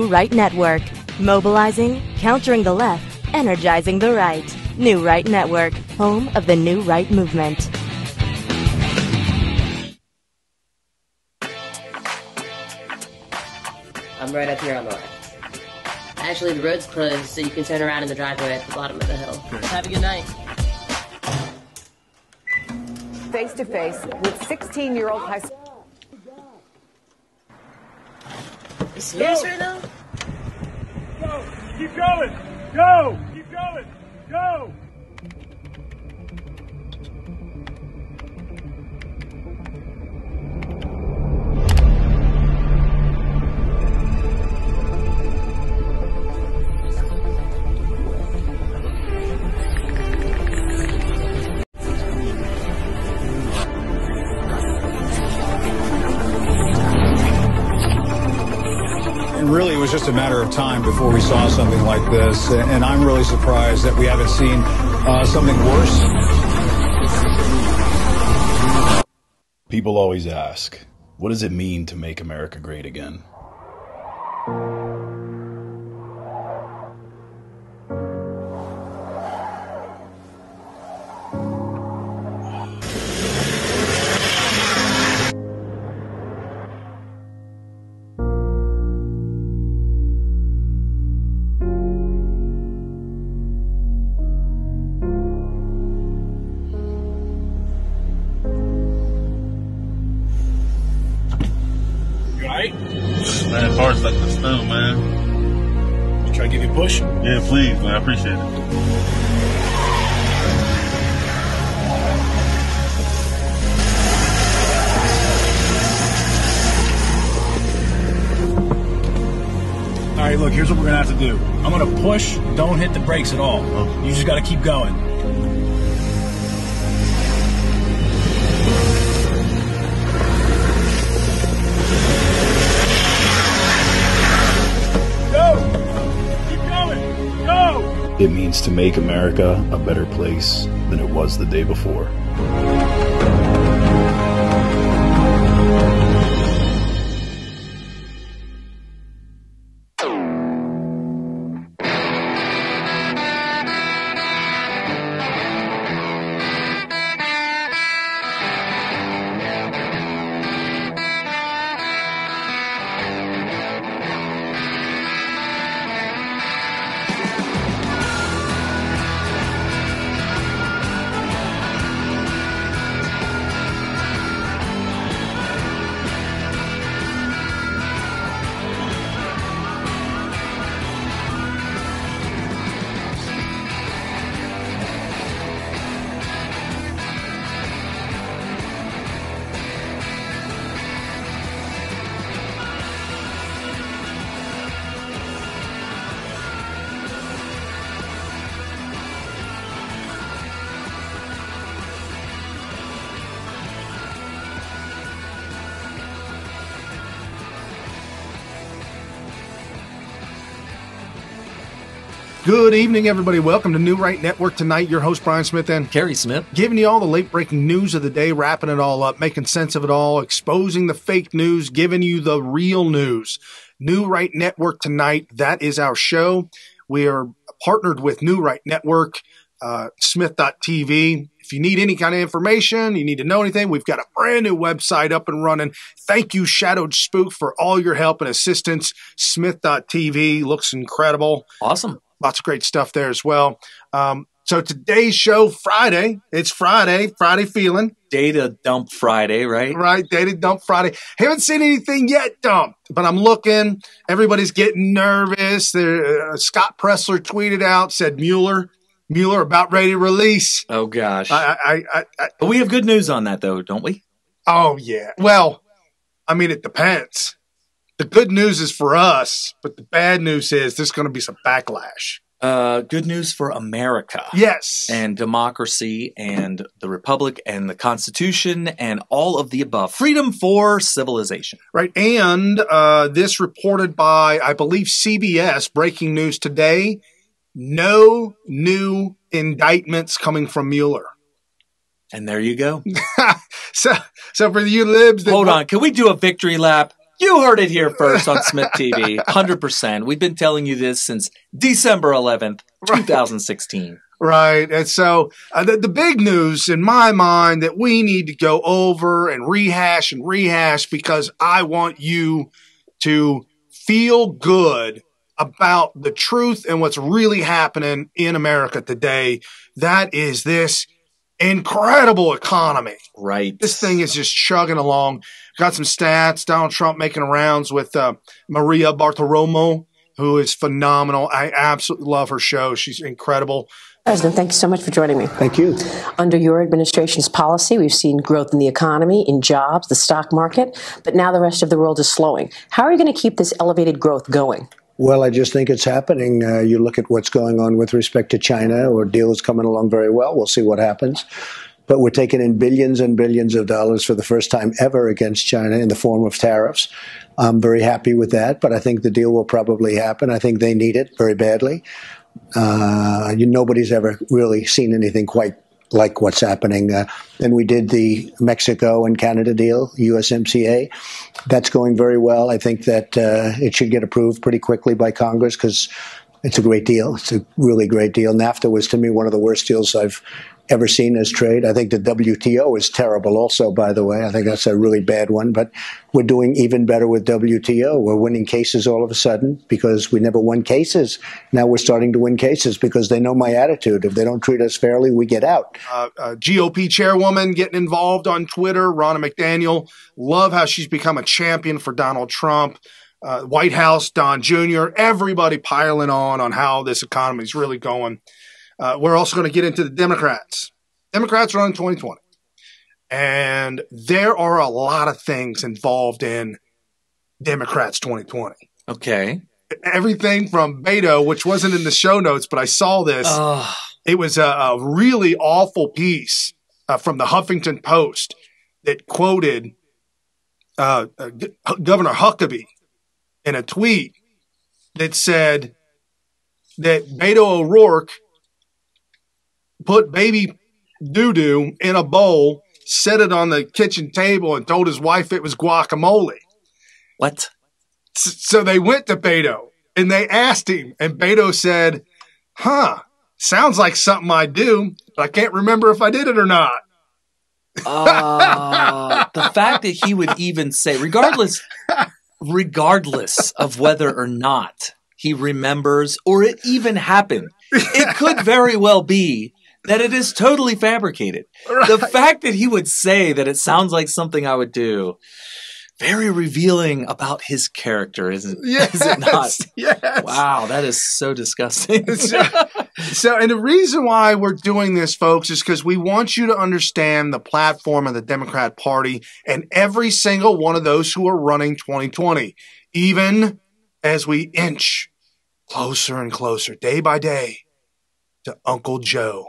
New Right Network. Mobilizing, countering the left, energizing the right. New Right Network, home of the New Right movement. I'm right up here on the left. Actually, the road's closed, so you can turn around in the driveway at the bottom of the hill. Have a good night. Face to face with 16-year-old high school. You serious right now? Go! Keep going! Go! Keep going! Go! Really, it was just a matter of time before we saw something like this, and I'm really surprised that we haven't seen something worse. People always ask, what does it mean to make America great again? Man, heart's like the snow, man. You try to give you a push? Yeah, please, man. I appreciate it. All right, look, here's what we're going to have to do. I'm going to push, don't hit the brakes at all. You just got to keep going. It means to make America a better place than it was the day before. Good evening, everybody. Welcome to New Right Network tonight. Your host, Brian Smith and Kerry Smith. Giving you all the late-breaking news of the day, wrapping it all up, making sense of it all, exposing the fake news, giving you the real news. New Right Network tonight, that is our show. We are partnered with New Right Network, Smith.tv. If you need any kind of information, you need to know anything, we've got a brand new website up and running. Thank you, Shadowed Spook, for all your help and assistance. Smith.tv looks incredible. Awesome. Lots of great stuff there as well. So today's show, Friday. It's Friday feeling. Data dump Friday, right? Right, data dump Friday. Haven't seen anything yet dumped, but I'm looking. Everybody's getting nervous. Scott Pressler tweeted out, said Mueller about ready to release. Oh, gosh. But we have good news on that, though, don't we? Oh, yeah. Well, I mean, it depends. The good news is for us, but the bad news is there's going to be some backlash. Good news for America. Yes. And democracy and the Republic and the Constitution and all of the above. Freedom for civilization. Right. And this reported by, I believe, CBS, breaking news today, no new indictments coming from Mueller. And there you go. So for you libs. Hold on. Can we do a victory lap? You heard it here first on Smith TV, 100%. We've been telling you this since December 11th, 2016. Right. And so the big news in my mind that we need to go over and rehash because I want you to feel good about the truth and what's really happening in America today. That is this incredible economy. Right. This thing is just chugging along. Got some stats. Donald Trump making rounds with Maria Bartiromo, who is phenomenal. I absolutely love her show. She's incredible. President, thank you so much for joining me. Thank you. Under your administration's policy, we've seen growth in the economy, in jobs, the stock market, but now the rest of the world is slowing. How are you going to keep this elevated growth going? Well, I just think it's happening. You look at what's going on with respect to China, or deal is coming along very well. We'll see what happens. But we're taking in billions and billions of dollars for the first time ever against China in the form of tariffs. I'm very happy with that, but I think the deal will probably happen. I think they need it very badly. Nobody's ever really seen anything quite like what's happening. And we did the Mexico and Canada deal, USMCA. That's going very well. I think that it should get approved pretty quickly by Congress because it's a great deal. It's a really great deal. NAFTA was, to me, one of the worst deals I've ever seen as trade. I think the WTO is terrible also, by the way. I think that's a really bad one. But we're doing even better with WTO. We're winning cases all of a sudden because we never won cases. Now we're starting to win cases because they know my attitude. If they don't treat us fairly, we get out. GOP chairwoman getting involved on Twitter, Ronna McDaniel. Love how she's become a champion for Donald Trump. White House, Don Jr., everybody piling on how this economy is really going. We're also going to get into the Democrats. Democrats are in 2020. And there are a lot of things involved in Democrats 2020. Okay. Everything from Beto, which wasn't in the show notes, but I saw this. It was a really awful piece from the Huffington Post that quoted Governor Huckabee in a tweet that said that Beto O'Rourke put baby doo-doo in a bowl, set it on the kitchen table, and told his wife it was guacamole. What? So they went to Beto, and they asked him, and Beto said, sounds like something I do, but I can't remember if I did it or not. The fact that he would even say, regardless of whether or not he remembers or it even happened, it could very well be that it is totally fabricated. Right. The fact that he would say that it sounds like something I would do, very revealing about his character, isn't yes, is it not? Yes. Wow, that is so disgusting. So, and the reason why we're doing this, folks, is because we want you to understand the platform of the Democrat Party and every single one of those who are running 2020, even as we inch closer and closer, day by day, to Uncle Joe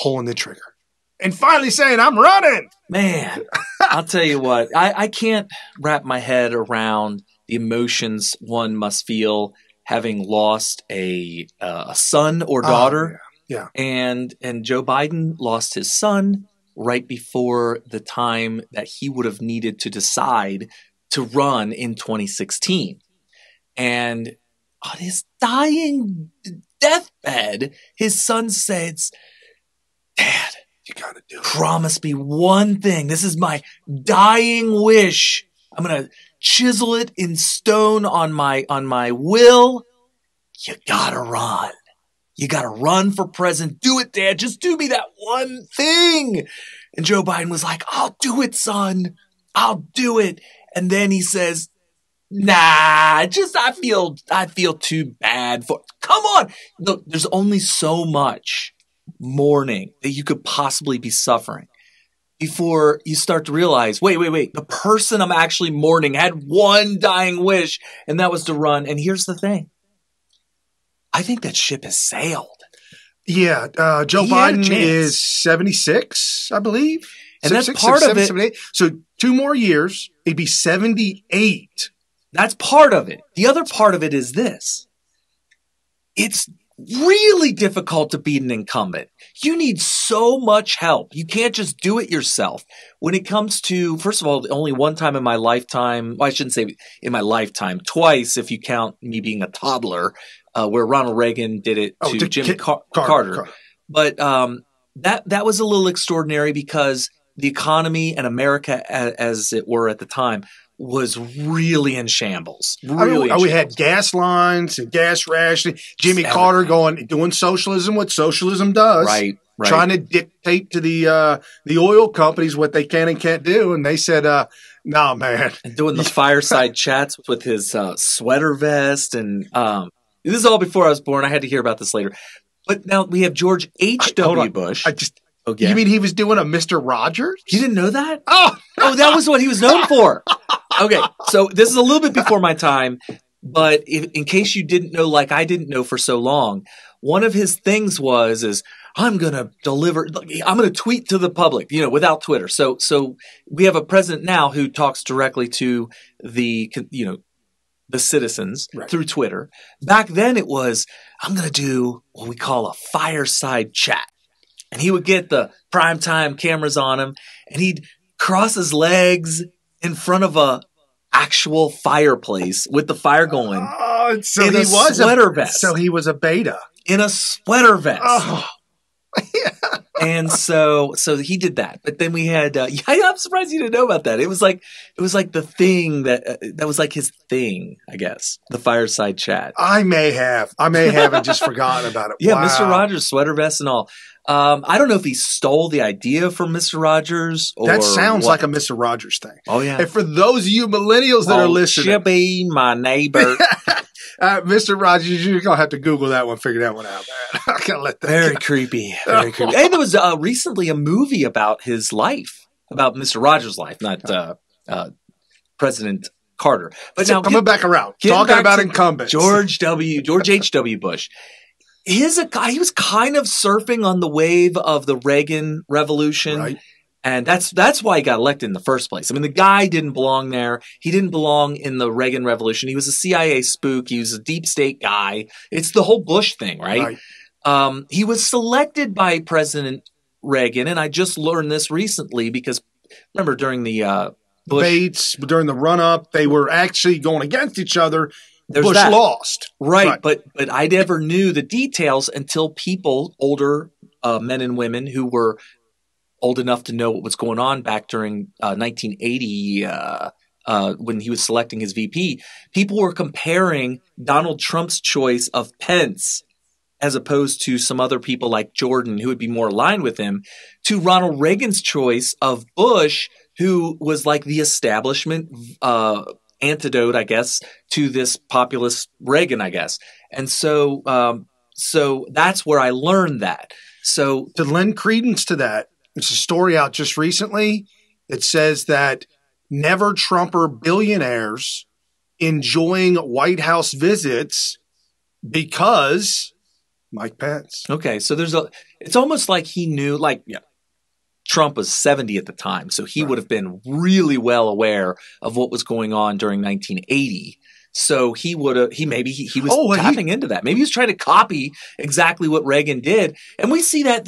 pulling the trigger and finally saying, I'm running. Man, I'll tell you what, I can't wrap my head around the emotions one must feel having lost a son or daughter. Yeah. And Joe Biden lost his son right before the time that he would have needed to decide to run in 2016. And on his dying deathbed, his son says, Dad, you gotta do it. Promise me one thing. This is my dying wish. I'm gonna chisel it in stone on my will. You gotta run. You gotta run for president. Do it, Dad. Just do me that one thing. And Joe Biden was like, I'll do it, son. I'll do it. And then he says, nah, I feel too bad for, come on. Look, there's only so much mourning that you could possibly be suffering before you start to realize, wait, the person I'm actually mourning had one dying wish, and that was to run. And here's the thing. I think that ship has sailed. Yeah. Joe Biden is 76, I believe. And that's part of it. 78. So 2 more years, he'd be 78. That's part of it. The other part of it is this. It's really difficult to beat an incumbent. You need so much help. You can't just do it yourself. When it comes to, first of all, only one time in my lifetime, well, I shouldn't say in my lifetime, twice if you count me being a toddler, where Ronald Reagan did it to Jimmy Carter. But that was a little extraordinary because the economy and America, as it were at the time, was really in shambles. We had gas lines and gas rationing. Jimmy Carter doing socialism, what socialism does. Right. Trying to dictate to the oil companies what they can and can't do. And they said, no, man. And doing the fireside chats with his sweater vest. And this is all before I was born. I had to hear about this later. But now we have George H.W. Bush. You mean he was doing a Mr. Rogers? You didn't know that? Oh, that was what he was known for. Okay, so this is a little bit before my time, but in case you didn't know, like I didn't know for so long, one of his things is I'm going to tweet to the public, without Twitter. So we have a president now who talks directly to the citizens through Twitter. Back then it was, I'm going to do what we call a fireside chat. And he would get the primetime cameras on him and he'd cross his legs in front of a actual fireplace with the fire going. Oh, so in he was a sweater vest. So he was a beta. In a sweater vest. Oh. And so he did that. But then we had I'm surprised you didn't know about that. It was like the thing that was like his thing, I guess. The fireside chat. I may have and just forgotten about it. Yeah, wow. Mr. Rogers, sweater vest and all. I don't know if he stole the idea from Mr. Rogers or that sounds like a Mr. Rogers thing. Oh yeah. And for those of you millennials that are listening, Chippy, my neighbor. Mr. Rogers, you're gonna have to Google that one, figure that one out, man. I gotta let that Very go. creepy. Very creepy. And there was recently a movie about his life, about Mr. Rogers' life, not President Carter. But now coming back around, talking about incumbents, George H.W. Bush. He was kind of surfing on the wave of the Reagan Revolution. Right. And that's why he got elected in the first place. I mean, the guy didn't belong there. He didn't belong in the Reagan Revolution. He was a CIA spook. He was a deep state guy. It's the whole Bush thing, right? He was selected by President Reagan, and I just learned this recently because remember during the Bush debates, during the run-up, they were actually going against each other. Bush that. Lost. Right. But I never knew the details until people, older men and women who were old enough to know what was going on back during 1980 when he was selecting his VP, people were comparing Donald Trump's choice of Pence as opposed to some other people like Jordan who would be more aligned with him to Ronald Reagan's choice of Bush, who was like the establishment antidote, I guess, to this populist Reagan, I guess. And so that's where I learned that. So to lend credence to that, there's a story out just recently that says that never Trumper billionaires enjoying White House visits because Mike Pence. Okay. So it's almost like he knew, Trump was 70 at the time. So he would have been really well aware of what was going on during 1980. So he would have, he was tapping into that. Maybe he was trying to copy exactly what Reagan did. And we see that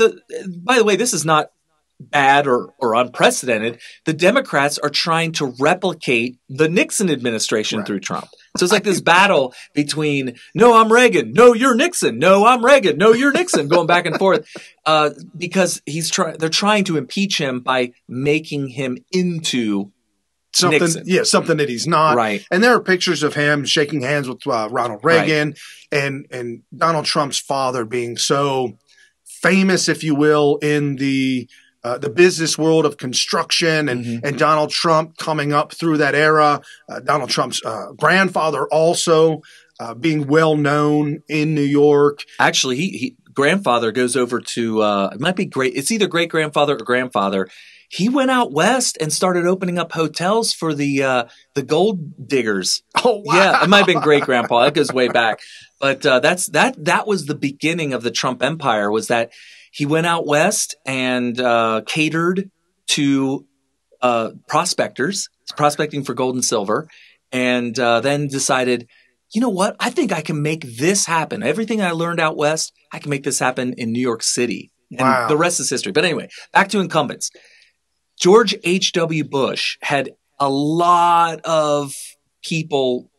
by the way, this is not bad or unprecedented. The Democrats are trying to replicate the Nixon administration through Trump. So it's like this battle between, no, I'm Reagan. No, you're Nixon. No, I'm Reagan. No, you're Nixon, going back and forth. Because they're trying to impeach him by making him into something, Nixon. Something that he's not. Right. And there are pictures of him shaking hands with Ronald Reagan and Donald Trump's father being so famous, if you will, in the business world of construction and Donald Trump coming up through that era. Donald Trump's grandfather also being well known in New York. Actually, he grandfather goes over to it might be great. It's either great grandfather or grandfather. He went out west and started opening up hotels for the gold diggers. Oh, wow. Yeah, it might have been great grandpa. That goes way back. But that was the beginning of the Trump empire. Was that he went out west and catered to prospectors, prospecting for gold and silver, and then decided you know what? I think I can make this happen. Everything I learned out west, I can make this happen in New York City. And Wow. the rest is history. But anyway, back to incumbents. George H.W. Bush had a lot of people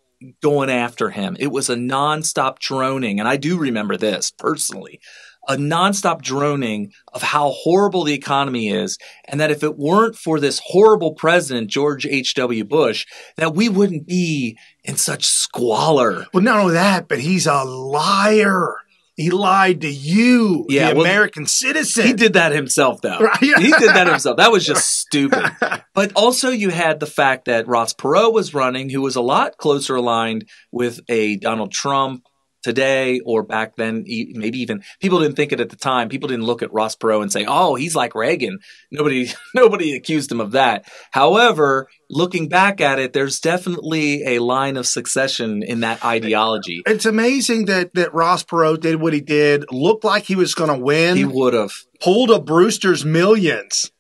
going after him. It was a nonstop droning. And I do remember this personally. A nonstop droning of how horrible the economy is, and that if it weren't for this horrible president, George H.W. Bush, that we wouldn't be in such squalor. Well, not only that, but he's a liar. He lied to you, the American citizen. He did that himself, though. Right. He did that himself. That was just stupid. But also you had the fact that Ross Perot was running, who was a lot closer aligned with a Donald Trump today, or back then, maybe even people didn't think it at the time. People didn't look at Ross Perot and say, "Oh, he's like Reagan." Nobody accused him of that. However, looking back at it, there's definitely a line of succession in that ideology. It's amazing that Ross Perot did what he did. Looked like he was going to win. He would have pulled a Brewster's Millions.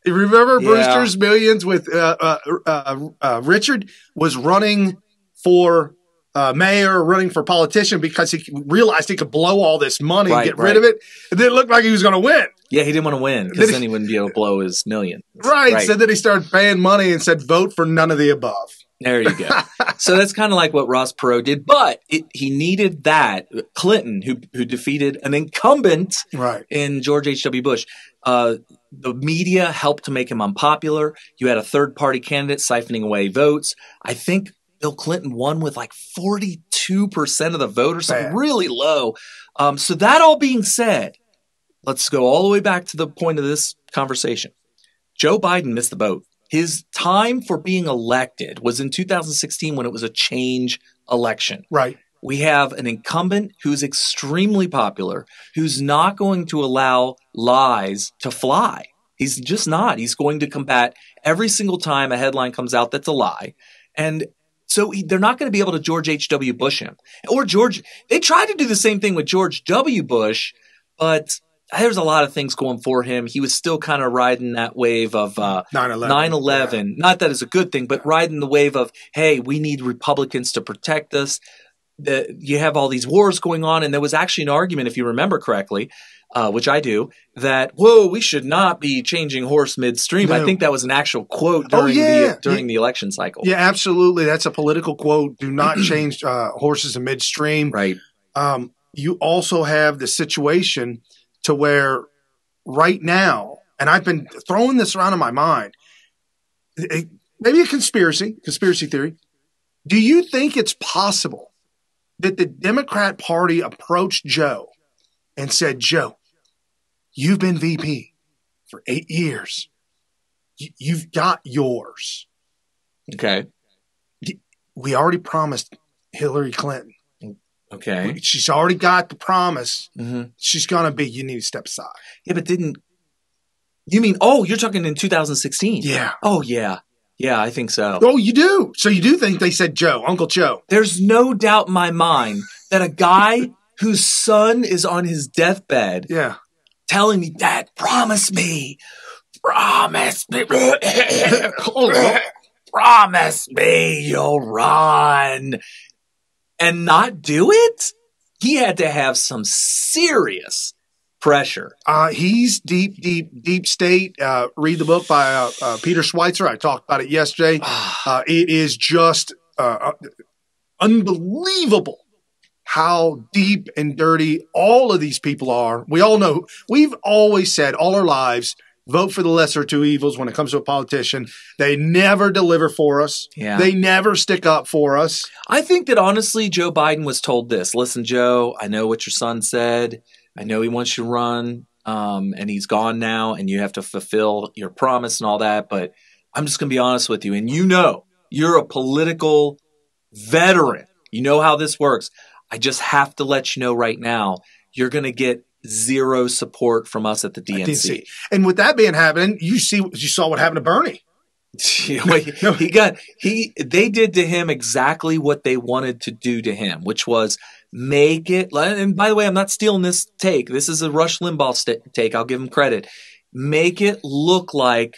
You remember Brewster's Millions with Richard was running for mayor, running for politician because he realized he could blow all this money and get rid of it. It didn't look like he was going to win. Yeah, he didn't want to win because then he wouldn't be able to blow his million. Right. So then he started paying money and said, vote for none of the above. There you go. So that's kind of like what Ross Perot did, but he needed that. Clinton, who defeated an incumbent in George H.W. Bush, the media helped to make him unpopular. You had a third-party candidate siphoning away votes. I think Bill Clinton won with like 42% of the vote or something really low. So that all being said, let's go all the way back to the point of this conversation. Joe Biden missed the boat. His time for being elected was in 2016 when it was a change election. Right. We have an incumbent who's extremely popular, who's not going to allow lies to fly. He's just not. He's going to combat every single time a headline comes out that's a lie. And so they're not going to be able to George H.W. Bush him. Or they tried to do the same thing with George W. Bush, but there's a lot of things going for him. He was still kind of riding that wave of 9/11. Yeah. Not that it's a good thing, but riding the wave of, hey, we need Republicans to protect us. You have all these wars going on. And there was actually an argument, if you remember correctly, which I do, that, whoa, we should not be changing horse midstream. No. I think that was an actual quote during the election cycle. Yeah, absolutely. That's a political quote. Do not change horses in midstream. Right. You also have the situation to where right now, and I've been throwing this around in my mind, maybe a conspiracy theory. Do you think it's possible that the Democrat Party approached Joe and said, Joe, you've been VP for 8 years. You've got yours. Okay. We already promised Hillary Clinton. Okay. She's already got the promise. Mm-hmm. She's going to be, you need to step aside. Yeah, but you're talking in 2016? Yeah. Oh, yeah. Yeah, I think so. Oh, you do? So you do think they said Joe, Uncle Joe? There's no doubt in my mind that a guy whose son is on his deathbed telling me, Dad, promise me, promise me you'll run, and not do it? He had to have some serious pressure. He's deep state. Read the book by Peter Schweitzer. I talked about it yesterday. It is just unbelievable how deep and dirty all of these people are. We all know. We've always said all our lives, vote for the lesser of two evils when it comes to a politician. They never deliver for us. Yeah. They never stick up for us. I think that honestly, Joe Biden was told this. Listen, Joe, I know what your son said. I know he wants you to run, and he's gone now, and you have to fulfill your promise and all that. But I'm just going to be honest with you. And you're a political veteran. You know how this works. I just have to let you know right now, you're going to get zero support from us at the DNC. And with that being happening, you saw what happened to Bernie. They did to him exactly what they wanted to do to him, which was make it. And by the way, I'm not stealing this take. This is a Rush Limbaugh take. I'll give him credit. Make it look like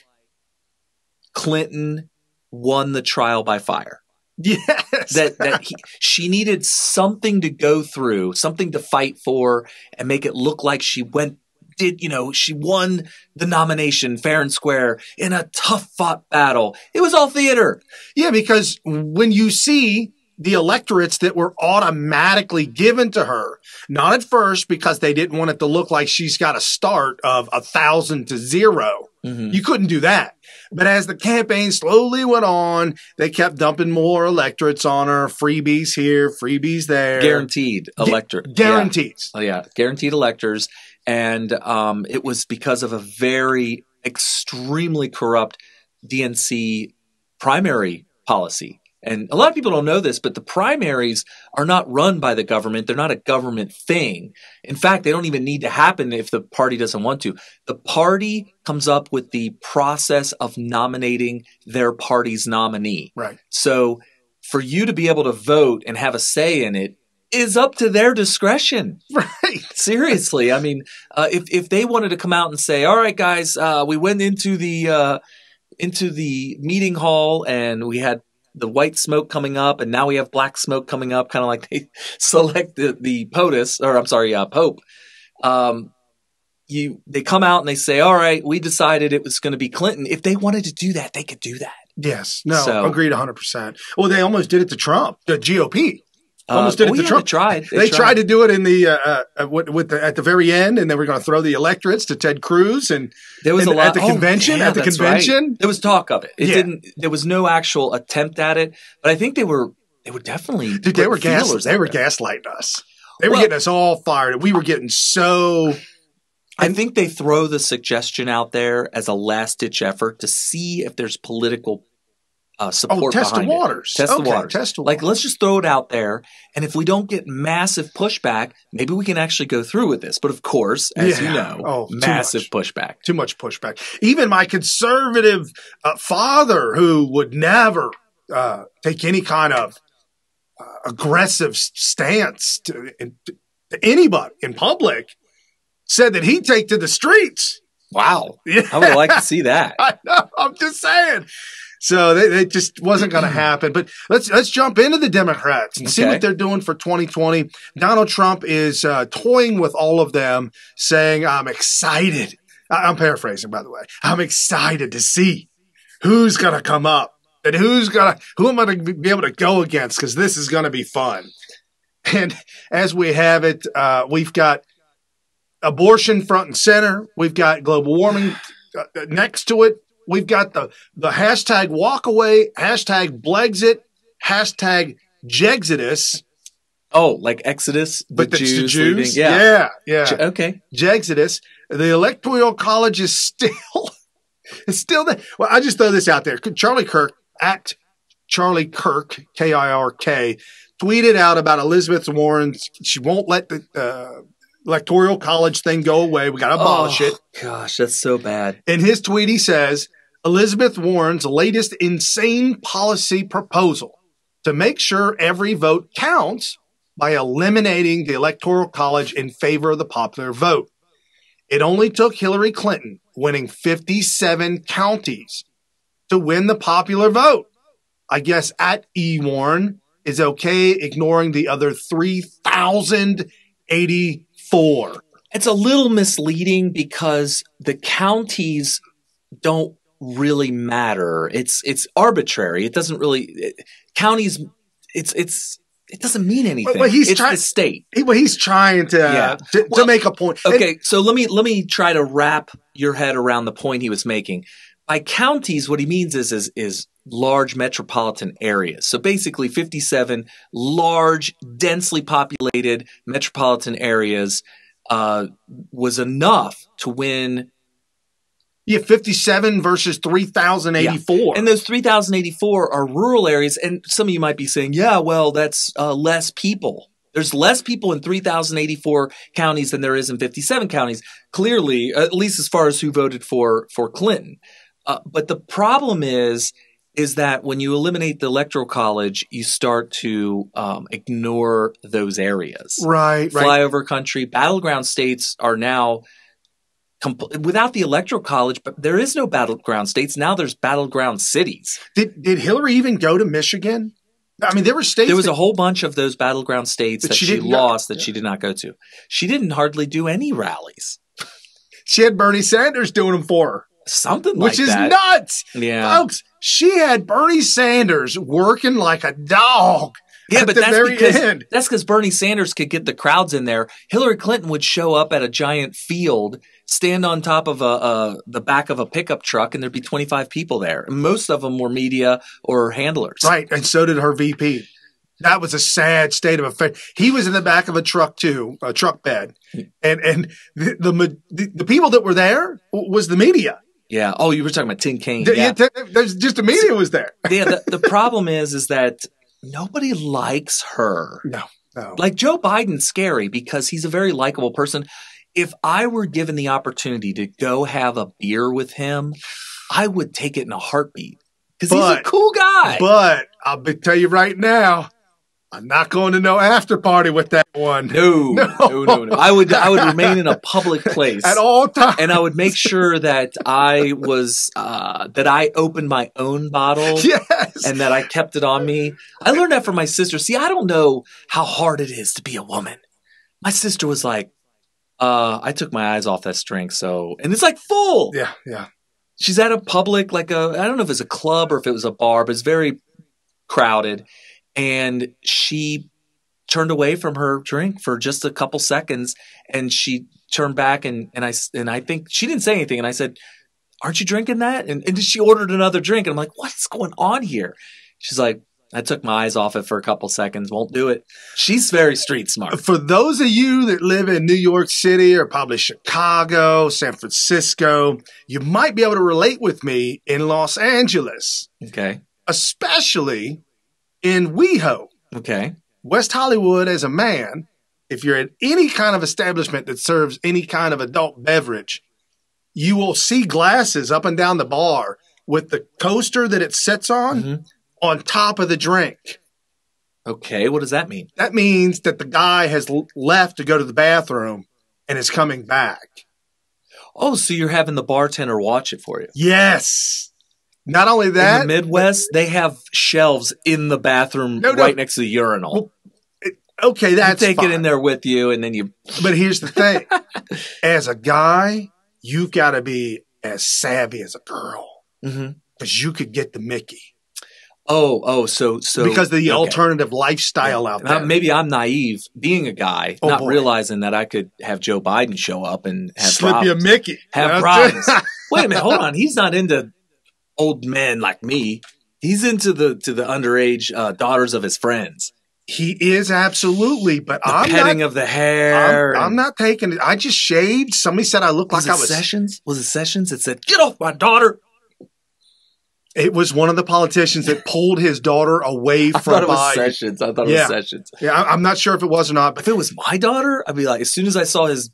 Clinton won the trial by fire. Yes. She needed something to go through, something to fight for, and make it look like she won the nomination fair and square in a tough fought battle. It was all theater. Yeah, because when you see the electorates that were automatically given to her, not at first because they didn't want it to look like she's got a start of 1,000 to 0. Mm-hmm. You couldn't do that. But as the campaign slowly went on, they kept dumping more electorates on her. Freebies here, freebies there. Guaranteed electorate. Guarantees. Yeah. Oh, yeah. Guaranteed electors. And it was because of a very extremely corrupt DNC primary policy. And a lot of people don't know this, but the primaries are not run by the government. They're not a government thing. In fact, they don't even need to happen if the party doesn't want to. The party comes up with the process of nominating their party's nominee. Right. So for you to be able to vote and have a say in it is up to their discretion. Right. Seriously. I mean, if they wanted to come out and say, all right, guys, we went into the meeting hall and we had the white smoke coming up, and now we have black smoke coming up, kind of like they select the Pope. They come out and they say, all right, we decided it was going to be Clinton. If they wanted to do that, they could do that. Yes. No, agreed 100%. Well, they almost did it to Trump, the GOP. Almost did it to Trump. They tried to do it in the at the very end, and they were going to throw the electorates to Ted Cruz, and there was a lot at the convention. Yeah, at the convention, right. There was talk of it. It didn't. There was no actual attempt at it, but I think they were definitely. Dude, they were gaslighting us. They were getting us all fired. We were getting so. I think they throw the suggestion out there as a last ditch effort to see if there's political support test behind the waters. Test the waters. Test the waters. Like, let's just throw it out there. And if we don't get massive pushback, maybe we can actually go through with this. But of course, as you know, massive pushback. Too much pushback. Even my conservative father, who would never take any kind of aggressive stance to anybody in public, said that he'd take to the streets. Wow. Yeah. I would like to see that. I know. I'm just saying. So they just wasn't going to happen. But let's jump into the Democrats and see what they're doing for 2020. Donald Trump is toying with all of them, saying, I'm excited. I'm paraphrasing, by the way. I'm excited to see who's going to come up and who am I going to be able to go against, because this is going to be fun. And as we have it, we've got abortion front and center. We've got global warming next to it. We've got the hashtag walk away, hashtag Blexit, hashtag Jexodus. Oh, like Exodus? But the Jews leaving? Yeah. Okay. Jexodus. The Electoral College is still there. Well, I just throw this out there. Charlie Kirk, at Charlie Kirk, Kirk, tweeted out about Elizabeth Warren. She won't let the Electoral College thing go away. We got to abolish it. Gosh, that's so bad. In his tweet, he says, Elizabeth Warren's latest insane policy proposal to make sure every vote counts by eliminating the Electoral College in favor of the popular vote. It only took Hillary Clinton winning 57 counties to win the popular vote. I guess at E. Warren is okay ignoring the other 3,084. It's a little misleading because the counties don't really matter. It's arbitrary. It doesn't really counties. It doesn't mean anything. Well, it's the state. He's trying to make a point. Okay, so let me try to wrap your head around the point he was making. By counties, what he means is large metropolitan areas. So basically 57 large, densely populated metropolitan areas was enough to win. Yeah, 57 versus 3,084. Yeah. And those 3,084 are rural areas. And some of you might be saying, yeah, well, that's less people. There's less people in 3,084 counties than there is in 57 counties. Clearly, at least as far as who voted for Clinton. But the problem is that when you eliminate the Electoral College, you start to ignore those areas. Right. Flyover country, battleground states are now without the Electoral College, but there is no battleground states. Now there's battleground cities. Did Hillary even go to Michigan? I mean, there were states. There was a whole bunch of those battleground states that she lost that she did not go to. She didn't hardly do any rallies. She had Bernie Sanders doing them for her. Something like that. Which is that. nuts. Yeah. Folks, she had Bernie Sanders working like a dog. Yeah, but that's because Bernie Sanders could get the crowds in there. Hillary Clinton would show up at a giant field, stand on top of the back of a pickup truck, and there'd be 25 people there. Most of them were media or handlers. Right, and so did her VP. That was a sad state of affairs. He was in the back of a truck too, a truck bed, and the people that were there was the media. Yeah. Oh, you were talking about Tim Kaine. There's just the media was there. Yeah. The problem is that nobody likes her. No. Like Joe Biden's scary because he's a very likable person. If I were given the opportunity to go have a beer with him, I would take it in a heartbeat because he's a cool guy. But I'll tell you right now, I'm not going to no after party with that one. No. I would remain in a public place at all times, and I would make sure that I was that I opened my own bottle, yes, and that I kept it on me. I learned that from my sister. See, I don't know how hard it is to be a woman. My sister was like, I took my eyes off that drink, and it's like full. Yeah. She's at a public, I don't know if it's a club or if it was a bar, but it's very crowded. And she turned away from her drink for just a couple seconds, and she turned back and I think she didn't say anything. And I said, "Aren't you drinking that?" And she ordered another drink. And I'm like, "What's going on here?" She's like, "I took my eyes off it for a couple seconds. Won't do it." She's very street smart. For those of you that live in New York City or probably Chicago, San Francisco, you might be able to relate with me in Los Angeles. Okay. Especially in WeHo. Okay. West Hollywood, as a man, if you're at any kind of establishment that serves any kind of adult beverage, you will see glasses up and down the bar with the coaster that it sits on top of the drink. Okay. What does that mean? That means that the guy has left to go to the bathroom and is coming back. Oh, so you're having the bartender watch it for you? Yes. Not only that, in the Midwest, they have shelves in the bathroom right next to the urinal. Well, okay, that's you take it in there with you, and then you. But here's the thing: as a guy, you've got to be as savvy as a girl because you could get the Mickey. So because of the alternative lifestyle out there. Maybe I'm naive, being a guy, not realizing that I could have Joe Biden show up and have slip you a Mickey, have problems. Wait a minute, hold on. He's not into old men like me. He's into the underage daughters of his friends. He is absolutely, but I'm petting of the hair. I'm not taking it. I just shaved. Somebody said I looked like I was Sessions. Was it Sessions that said, "Get off my daughter"? It was one of the politicians that pulled his daughter away from I thought it was Biden. Sessions. I thought it was Sessions. Yeah, I'm not sure if it was or not. But if it was my daughter, I'd be like, as soon as I saw his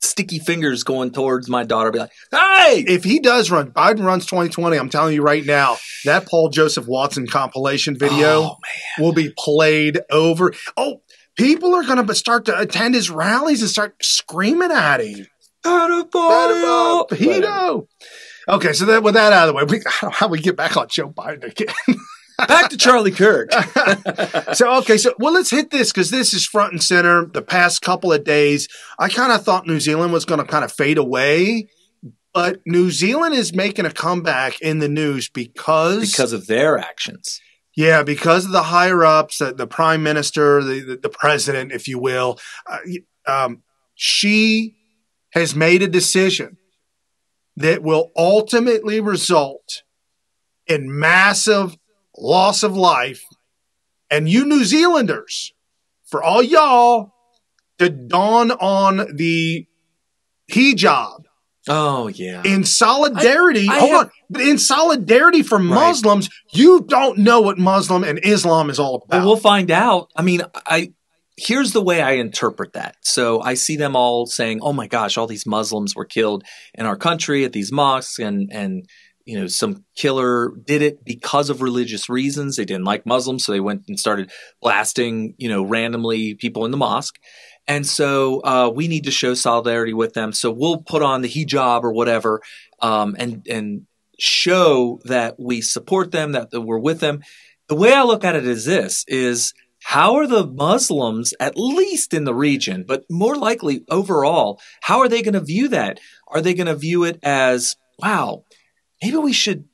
sticky fingers going towards my daughter, I'd be like, "Hey!" If he does run, Biden runs 2020, I'm telling you right now, that Paul Joseph Watson compilation video will be played over. Oh, people are going to start to attend his rallies and start screaming at him. Pedo. Okay, so with that out of the way, I don't know how we get back on Joe Biden again. Back to Charlie Kirk. So let's hit this because this is front and center. The past couple of days, I kind of thought New Zealand was going to kind of fade away, but New Zealand is making a comeback in the news because of their actions. Yeah, because of the higher ups, the prime minister, the president, if you will. She has made a decision that will ultimately result in massive loss of life. And you New Zealanders, for all y'all to don on the hijab. Oh, yeah. In solidarity, but in solidarity for Muslims, you don't know what Muslim and Islam is all about. Well, we'll find out. I mean, here's the way I interpret that. So I see them all saying, "Oh my gosh, all these Muslims were killed in our country at these mosques, and you know, some killer did it because of religious reasons. They didn't like Muslims, so they went and started blasting, randomly people in the mosque. And so we need to show solidarity with them. So we'll put on the hijab or whatever, and show that we support them, that we're with them." the way I look at it is this, is how are the Muslims, at least in the region, but more likely overall, how are they going to view that? Are they going to view it as, wow, maybe we should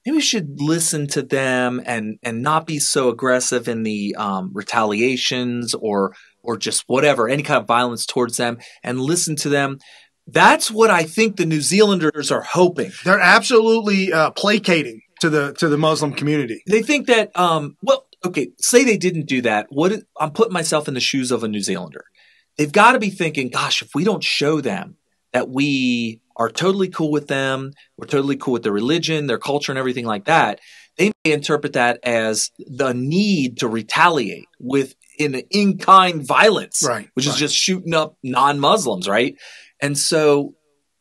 listen to them and not be so aggressive in the retaliations or just whatever, any kind of violence towards them, and listen to them. That's what I think the New Zealanders are hoping. They're absolutely placating to the Muslim community. They think that, well, okay, say they didn't do that. I'm putting myself in the shoes of a New Zealander. They've got to be thinking, gosh, if we don't show them that we are totally cool with them, we're totally cool with their religion, their culture, and everything like that, they may interpret that as the need to retaliate with in-kind violence, right, which is just shooting up non-Muslims, right? And so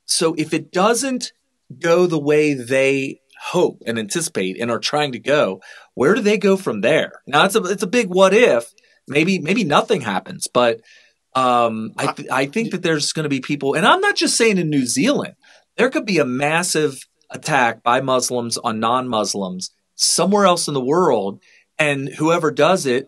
if it doesn't go the way they hope and anticipate and are trying to go, where do they go from there? Now it's a big what if. Maybe nothing happens, but I think that there's going to be people, and I'm not just saying in New Zealand. There could be a massive attack by Muslims on non-Muslims somewhere else in the world, and whoever does it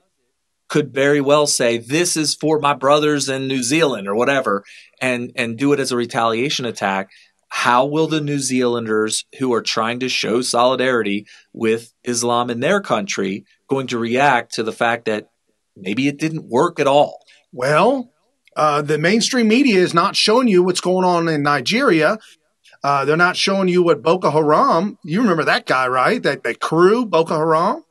could very well say, this is for my brothers in New Zealand or whatever, and do it as a retaliation attack. How will the New Zealanders who are trying to show solidarity with Islam in their country going to react to the fact that maybe it didn't work at all? Well, the mainstream media is not showing you what's going on in Nigeria. They're not showing you what Boko Haram, you remember that guy, right? That crew, Boko Haram?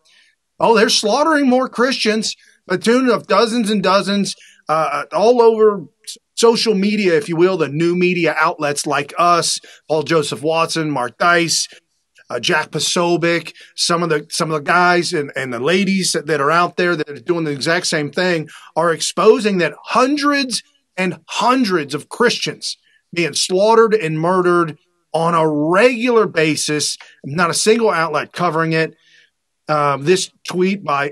Oh, they're slaughtering more Christians, a tune of dozens and dozens, all over social media, if you will, the new media outlets like us, Paul Joseph Watson, Mark Dice, Jack Posobiec, some of the guys and the ladies that are out there that are doing the exact same thing are exposing that hundreds and hundreds of Christians being slaughtered and murdered on a regular basis. Not a single outlet covering it. This tweet by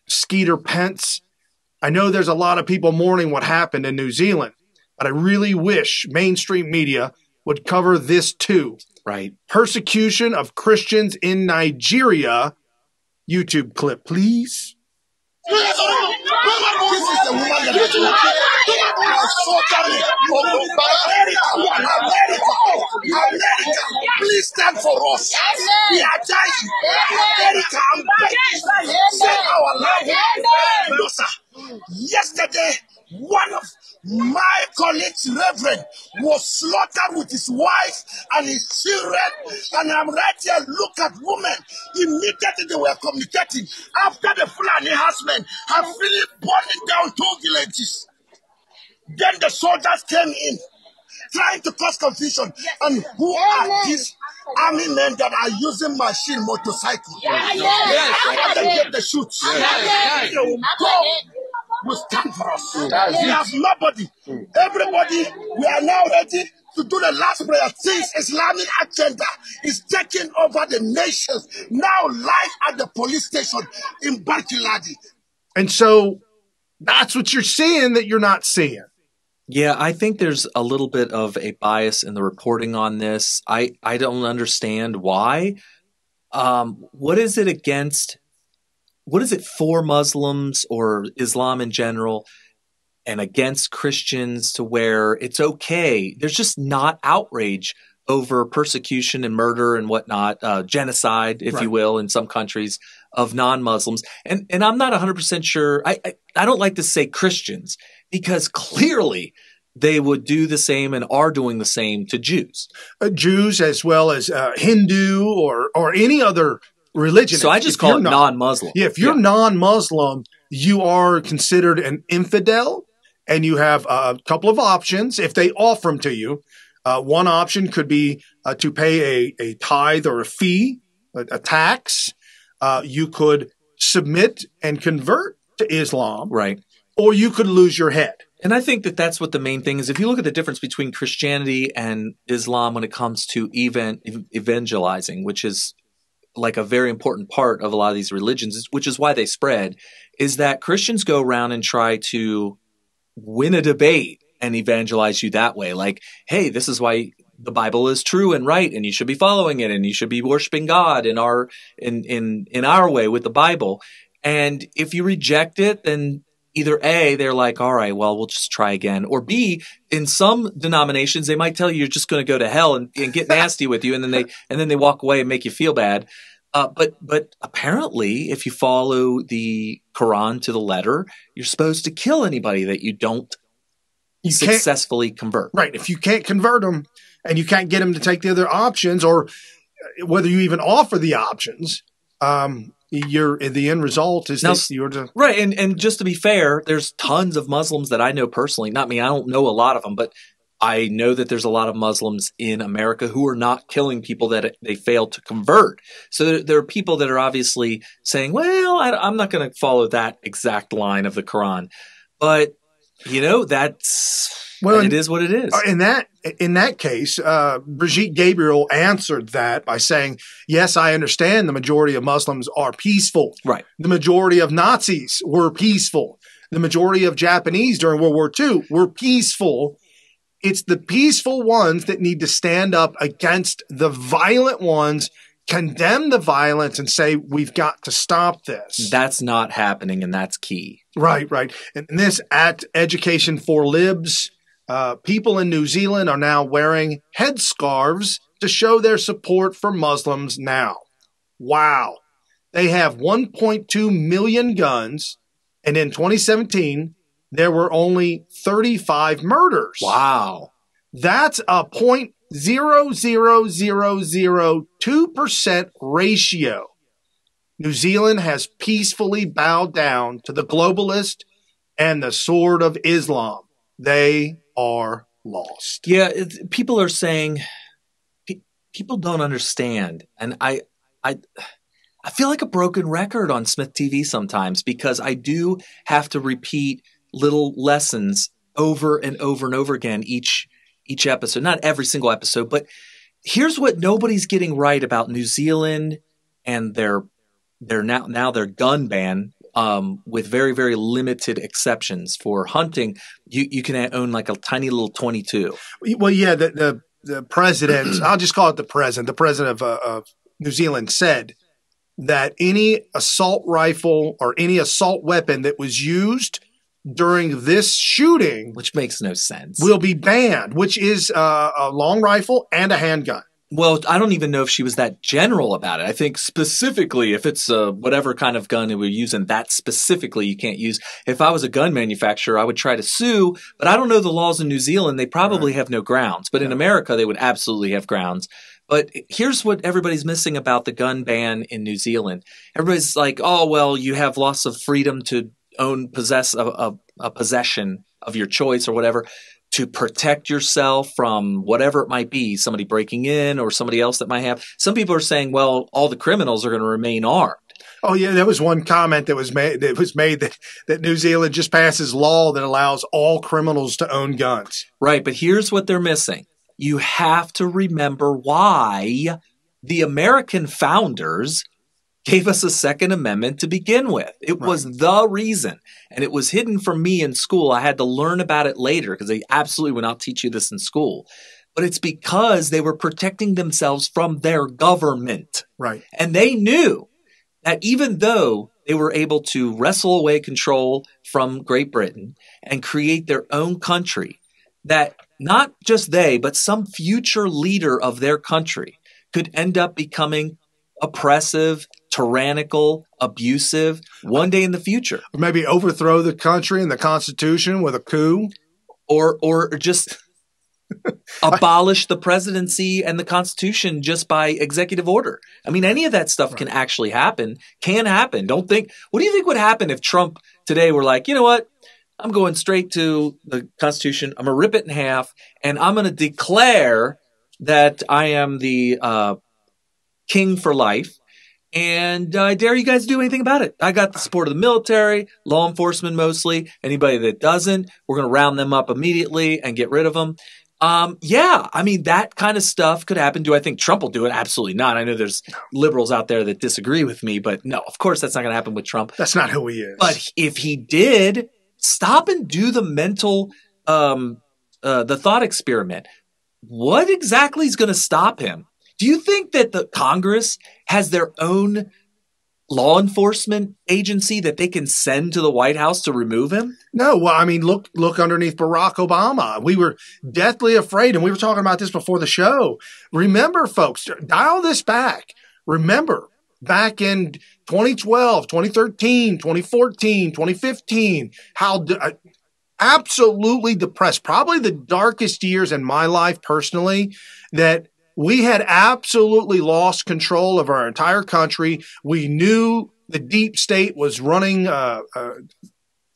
@SkeeterPence. I know there's a lot of people mourning what happened in New Zealand, but I really wish mainstream media would cover this too. Right. Persecution of Christians in Nigeria. YouTube clip, please. This is the woman that America, please stand for us. We are dying. America, I'm begging. Save our life. No, sir. Yesterday, one of my colleagues, Reverend, was slaughtered with his wife and his children. And I'm right here. Look at women. Immediately they were communicating. After the Fulani herdsmen have finished burning down 2 villages, then the soldiers came in, trying to cause confusion. And who are these army men that are using machine motorcycles? After they get the shoots, God will stand for us. We have nobody. Everybody, we are now ready to do the last prayer. Since Islamic agenda is taking over the nations, now live at the police station in Barkiladi. And so that's what you're seeing that you're not seeing. Yeah, I think there's a little bit of a bias in the reporting on this. I don't understand why. What is it against? What is it for Muslims or Islam in general and against Christians to where it's okay? There's just not outrage over persecution and murder and whatnot, genocide, if you will, in some countries of non-Muslims. And I'm not 100% sure. I don't like to say Christians because clearly they would do the same and are doing the same to Jews. Jews as well as Hindu or any other religion. So I just call it non-Muslim. Yeah, if you're non-Muslim, you are considered an infidel, and you have a couple of options if they offer them to you. One option could be to pay a tithe or a fee, a tax. You could submit and convert to Islam. Right. Or you could lose your head. And I think that that's what the main thing is. If you look at the difference between Christianity and Islam when it comes to evangelizing, which is like a very important part of a lot of these religions, which is why they spread, is that Christians go around and try to win a debate and evangelize you that way. Like, hey, this is why the Bible is true and right, and you should be following it, and you should be worshiping God in our way with the Bible. And if you reject it, then either A, they're like, all right, well, we'll just try again. Or B, in some denominations, they might tell you you're just going to go to hell and get nasty with you. And then they walk away and make you feel bad. But apparently, if you follow the Quran to the letter, you're supposed to kill anybody that you don't successfully convert. Right. If you can't convert them and you can't get them to take the other options, or whether you even offer the options, the end result is that you're to right. And just to be fair, there's tons of Muslims that I know personally. Not me. I don't know a lot of them, but I know that there's a lot of Muslims in America who are not killing people that they failed to convert. So there are people that are obviously saying, well, I'm not going to follow that exact line of the Quran. But, you know, it is what it is. In that case, Brigitte Gabriel answered that by saying, yes, I understand the majority of Muslims are peaceful. Right. The majority of Nazis were peaceful. The majority of Japanese during World War II were peaceful. It's the peaceful ones that need to stand up against the violent ones, condemn the violence, and say, we've got to stop this. That's not happening, and that's key. Right, right. And this at Education for Libs, people in New Zealand are now wearing headscarves to show their support for Muslims now. Wow. They have 1.2 million guns, and in 2017, there were only 35 murders. Wow. That's a 0.00002% ratio. New Zealand has peacefully bowed down to the globalist and the sword of Islam. They are lost. Yeah, people are saying people don't understand. And I feel like a broken record on Smith TV sometimes, because I do have to repeat little lessons over and over and over again each episode. Not every single episode, but here's what nobody's getting right about New Zealand and their gun ban, with very, very limited exceptions. For hunting, you can own like a tiny little .22. Well, yeah, the president, I'll just call it the president of New Zealand said that any assault rifle or any assault weapon that was used during this shooting, which makes no sense, will be banned, which is a long rifle and a handgun. Well, I don't even know if she was that general about it. I think specifically if it's whatever kind of gun we're using, that specifically you can't use. If I was a gun manufacturer, I would try to sue, but I don't know the laws in New Zealand. They probably have no grounds, but in America, they would absolutely have grounds. But here's what everybody's missing about the gun ban in New Zealand. Everybody's like, oh, well, you have loss of freedom to possess a possession of your choice or whatever, to protect yourself from whatever it might be, somebody breaking in or somebody else that might have. Some people are saying, well, all the criminals are going to remain armed. Oh, yeah, there was one comment that was made that New Zealand just passes law that allows all criminals to own guns. Right, but here's what they're missing. You have to remember why the American founders gave us a Second Amendment to begin with. It was the reason. And it was hidden from me in school. I had to learn about it later because they absolutely would not teach you this in school. But it's because they were protecting themselves from their government. Right. And they knew that even though they were able to wrestle away control from Great Britain and create their own country, that not just they, but some future leader of their country could end up becoming oppressive, tyrannical, abusive one day in the future. Or maybe overthrow the country and the Constitution with a coup. Or just abolish the presidency and the Constitution just by executive order. I mean, any of that stuff can actually happen, can happen. What do you think would happen if Trump today were like, you know what? I'm going straight to the Constitution. I'm going to rip it in half, and I'm going to declare that I am the king for life. And I dare you guys to do anything about it. I got the support of the military, law enforcement mostly. Anybody that doesn't, we're going to round them up immediately and get rid of them. Yeah, I mean, that kind of stuff could happen. Do I think Trump will do it? Absolutely not. I know there's liberals out there that disagree with me, but no, of course that's not going to happen with Trump. That's not who he is. But if he did, stop and do the mental, the thought experiment. what exactly is going to stop him? Do you think that the Congress has their own law enforcement agency that they can send to the White House to remove him? No, well, I mean, look underneath Barack Obama. We were deathly afraid, and we were talking about this before the show. Remember, folks, dial this back. Remember, back in 2012, 2013, 2014, 2015, how absolutely depressed, probably the darkest years in my life personally, that we had absolutely lost control of our entire country. We knew the deep state was running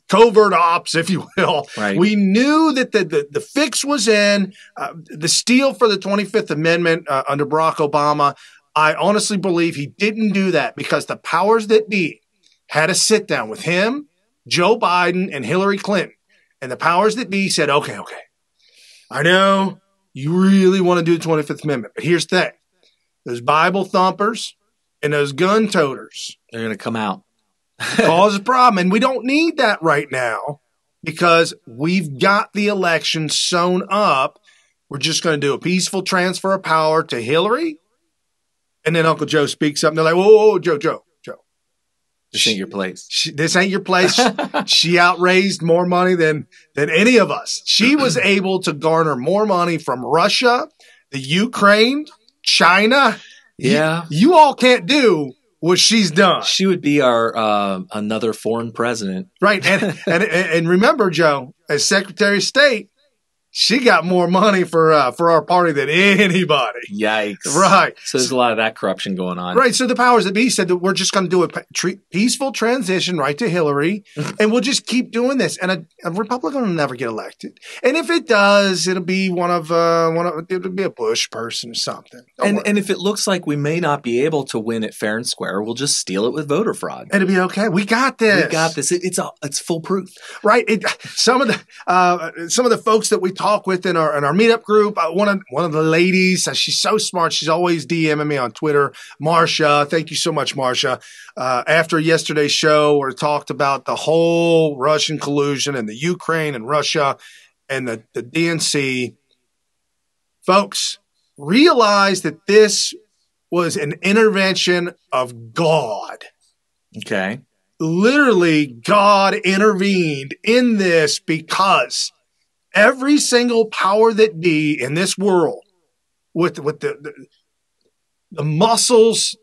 covert ops, if you will. Right. We knew that the fix was in. The steal for the 25th Amendment under Barack Obama, I honestly believe he didn't do that because the powers that be had a sit down with him, Joe Biden, and Hillary Clinton. And the powers that be said, okay, I know you really want to do the 25th Amendment, but here's the thing. Those Bible thumpers and those gun toters, they're going to come out. Cause a problem. And we don't need that right now because we've got the election sewn up. We're just going to do a peaceful transfer of power to Hillary. And then Uncle Joe speaks up and they're like, whoa, Joe. This ain't your place. This ain't your place. She outraised more money than any of us. She was able to garner more money from Russia, the Ukraine, China. Yeah. You all can't do what she's done. She would be our another foreign president. Right. And remember, Joe, as Secretary of State, she got more money for our party than anybody. Yikes. Right. So there's a lot of that corruption going on. Right. So the powers that be said that we're just going to do a peaceful transition right to Hillary, and we'll just keep doing this. And a Republican will never get elected. And if it does, it'll be it'll be a Bush person or something. And if it looks like we may not be able to win it fair and square, we'll just steal it with voter fraud. It'll be okay. We got this. It's foolproof. Right. Some of the folks that we talk with in our meetup group, one of the ladies, she's so smart. She's always DMing me on Twitter. Marsha, thank you so much, Marsha. After yesterday's show, where we talked about the whole Russian collusion and the Ukraine and Russia and the DNC, folks, realize that this was an intervention of God. Okay. Literally, God intervened in this because every single power that be in this world with the muscles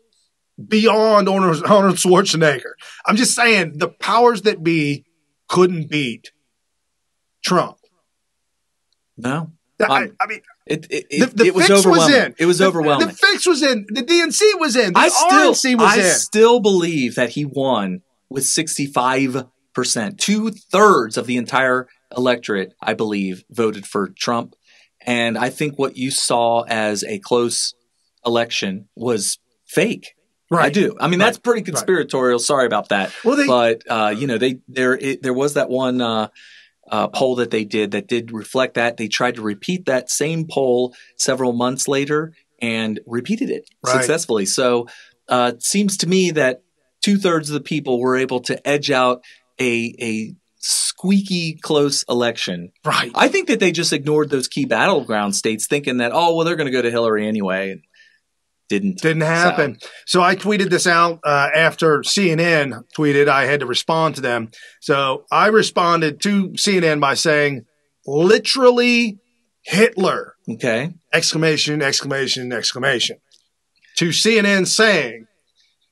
beyond Arnold Schwarzenegger. I'm just saying the powers that be couldn't beat Trump. No. I mean, it was overwhelming. It was overwhelming. The fix was in. The DNC was in. The RNC was in. I still believe that he won with 65%. 2/3 of the entire electorate, I believe, voted for Trump. And I think what you saw as a close election was fake. Right. I do. I mean, that's pretty conspiratorial. Right. Sorry about that. Well, there was that one poll that they did that did reflect that. They tried to repeat that same poll several months later and repeated it successfully. So it seems to me that 2/3 of the people were able to edge out a squeaky close election. Right. I think that they just ignored those key battleground states thinking that, they're going to go to Hillary anyway. And didn't happen. So I tweeted this out after CNN tweeted. I had to respond to them. So I responded to CNN by saying, literally Hitler. Okay. Exclamation, exclamation, exclamation. To CNN saying,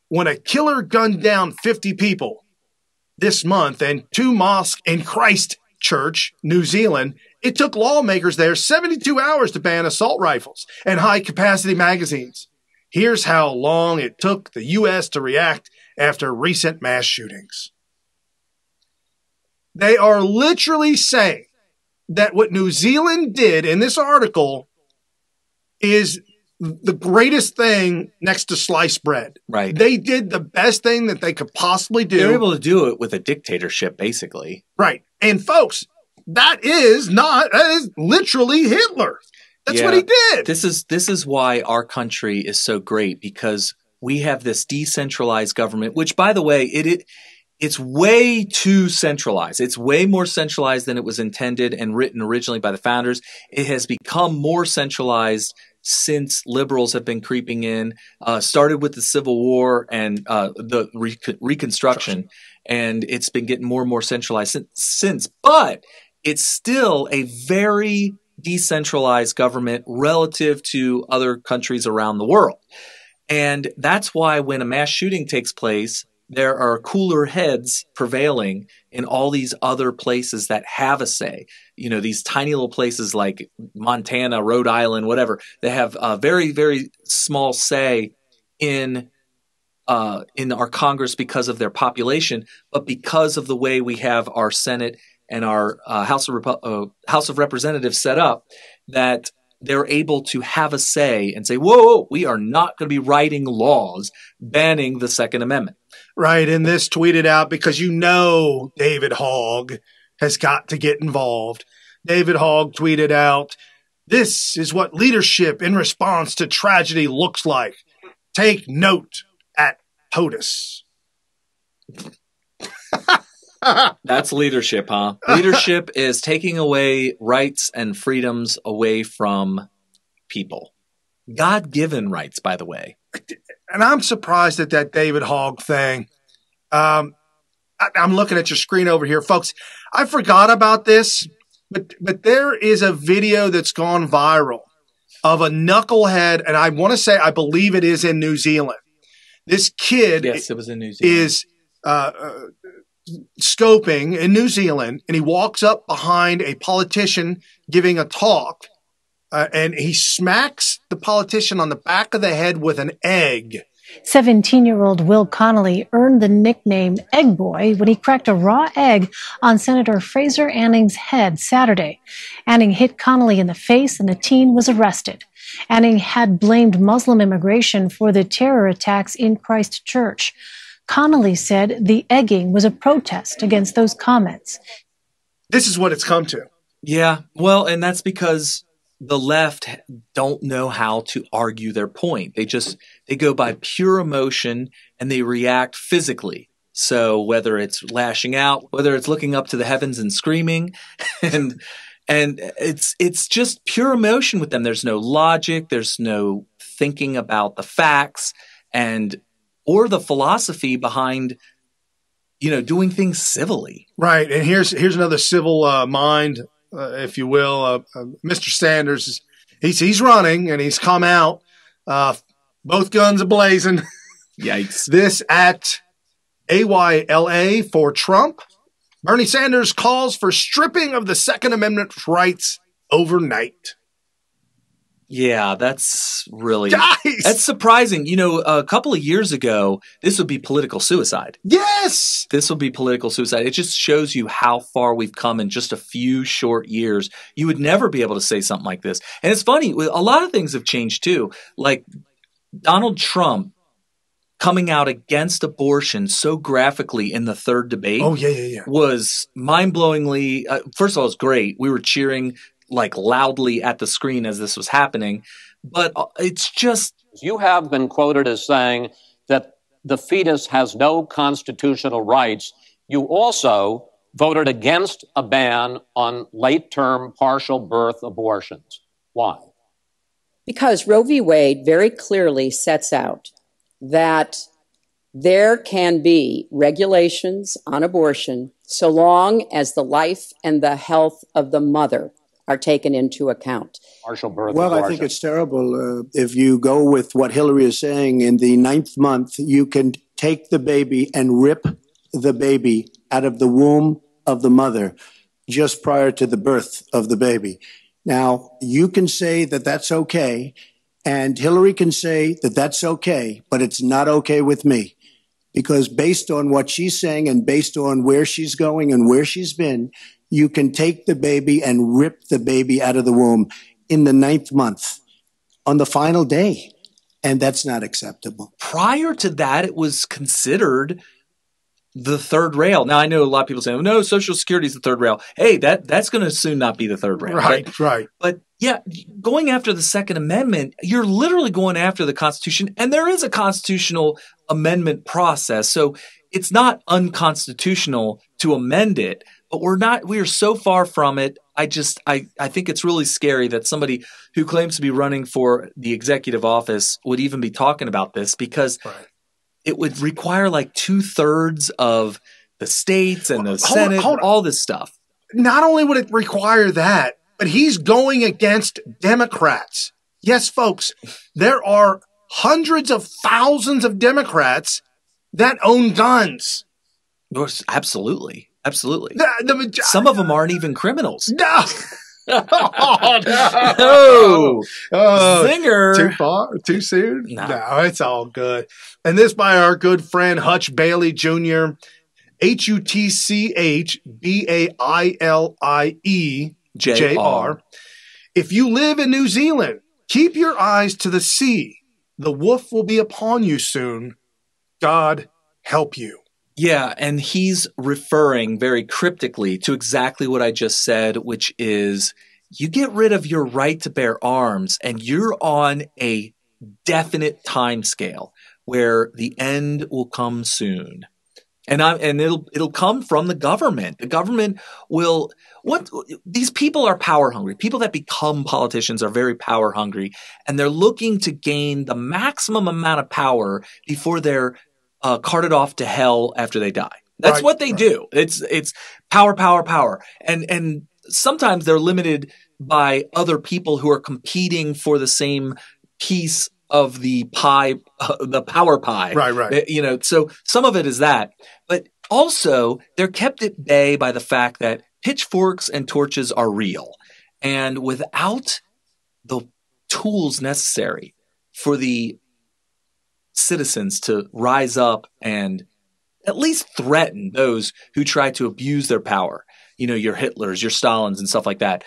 when a killer gunned down 50 people this month and 2 mosques in Christchurch, New Zealand, it took lawmakers there 72 hours to ban assault rifles and high-capacity magazines. Here's how long it took the U.S. to react after recent mass shootings. They are literally saying that what New Zealand did in this article is the greatest thing next to sliced bread. Right. They did the best thing that they could possibly do. They were able to do it with a dictatorship, basically. Right. And folks, that is literally Hitler. That's what he did. This is why our country is so great, because we have this decentralized government, which, by the way, it's way too centralized. It's way more centralized than it was intended and written originally by the founders. It has become more centralized since liberals have been creeping in, started with the Civil War and the Reconstruction, and it's been getting more and more centralized since. But it's still a very decentralized government relative to other countries around the world. And that's why when a mass shooting takes place, there are cooler heads prevailing in all these other places that have a say. You know, these tiny little places like Montana, Rhode Island, whatever, they have a very, very small say in our Congress because of their population, but because of the way we have our Senate and our House of Representatives set up, that they're able to have a say and say, whoa, we are not going to be writing laws banning the Second Amendment. Right. And this tweeted out because David Hogg has got to get involved. David Hogg tweeted out, "This is what leadership in response to tragedy looks like. Take note at POTUS." That's leadership, huh? Leadership is taking away rights and freedoms away from people. God-given rights, by the way. And I'm surprised at that David Hogg thing. I'm looking at your screen over here, folks. I forgot about this, but there is a video that's gone viral of a knucklehead, and I want to say I believe it is in New Zealand. This kid, yes, it was in New Zealand, is scoping in New Zealand, and he walks up behind a politician giving a talk, and he smacks the politician on the back of the head with an egg. 17-year-old Will Connolly earned the nickname Egg Boy when he cracked a raw egg on Senator Fraser Anning's head Saturday. Anning hit Connolly in the face and the teen was arrested. Anning had blamed Muslim immigration for the terror attacks in Christchurch. Connolly said the egging was a protest against those comments. This is what it's come to. Yeah, well, and that's because the left don't know how to argue their point. They go by pure emotion and they react physically. So whether it's lashing out, whether it's looking up to the heavens and screaming, and it's just pure emotion with them. There's no logic. There's no thinking about the facts or the philosophy behind, doing things civilly. Right. And here's another civil mind, if you will. Mr. Sanders, he's running and he's come out, both guns ablazing. Yikes. This at AYLA for Trump. Bernie Sanders calls for stripping of the Second Amendment rights overnight. Yeah, that's really Guys! That's surprising. A couple of years ago, this would be political suicide. Yes! This would be political suicide. It just shows you how far we've come in just a few short years. You would never be able to say something like this. And it's funny, a lot of things have changed too. Like Donald Trump coming out against abortion so graphically in the third debate. Oh, yeah. Was mind-blowingly, first of all, it was great. We were cheering like loudly at the screen as this was happening, but it's just... You have been quoted as saying that the fetus has no constitutional rights. You also voted against a ban on late-term partial birth abortions. Why? Because Roe v. Wade very clearly sets out that there can be regulations on abortion so long as the life and the health of the mother are taken into account. Partial birth Well, abortion. I think it's terrible. If you go with what Hillary is saying, in the 9th month, you can take the baby and rip the baby out of the womb of the mother just prior to the birth of the baby. Now, you can say that that's okay, and Hillary can say that that's okay, but it's not okay with me. Because based on what she's saying and based on where she's going and where she's been, you can take the baby and rip the baby out of the womb in the 9th month on the final day. And that's not acceptable. Prior to that, it was considered the third rail. Now, I know a lot of people say, oh, no, Social Security is the third rail. Hey, that's going to soon not be the third rail. Right. But yeah, going after the Second Amendment, you're literally going after the Constitution. And there is a constitutional amendment process. So it's not unconstitutional to amend it, but we are so far from it. I think it's really scary that somebody who claims to be running for the executive office would even be talking about this, because it would require like 2/3 of the states and the Senate, all this stuff. Not only would it require that, but he's going against Democrats. Yes, folks, there are hundreds of thousands of Democrats that own guns. Absolutely. Absolutely. Some of them aren't even criminals. No. Oh, no. Zinger. Too far? Too soon? No, it's all good. And this by our good friend Hutch Bailey Jr., HutchBailey.Jr. If you live in New Zealand, keep your eyes to the sea. The wolf will be upon you soon. God help you. Yeah, and he's referring very cryptically to exactly what I just said, which is you get rid of your right to bear arms and you're on a definite time scale where the end will come soon. And it'll come from the government. The government will these people are power hungry. People that become politicians are very power hungry, and they're looking to gain the maximum amount of power before they're carted off to hell after they die. That's what they do. It's power, power, power. And sometimes they're limited by other people who are competing for the same piece of the pie, the power pie. Right. You know, so some of it is that. But also they're kept at bay by the fact that pitchforks and torches are real. And without the tools necessary for the citizens to rise up and at least threaten those who try to abuse their power, you know, your Hitlers, your Stalins and stuff like that,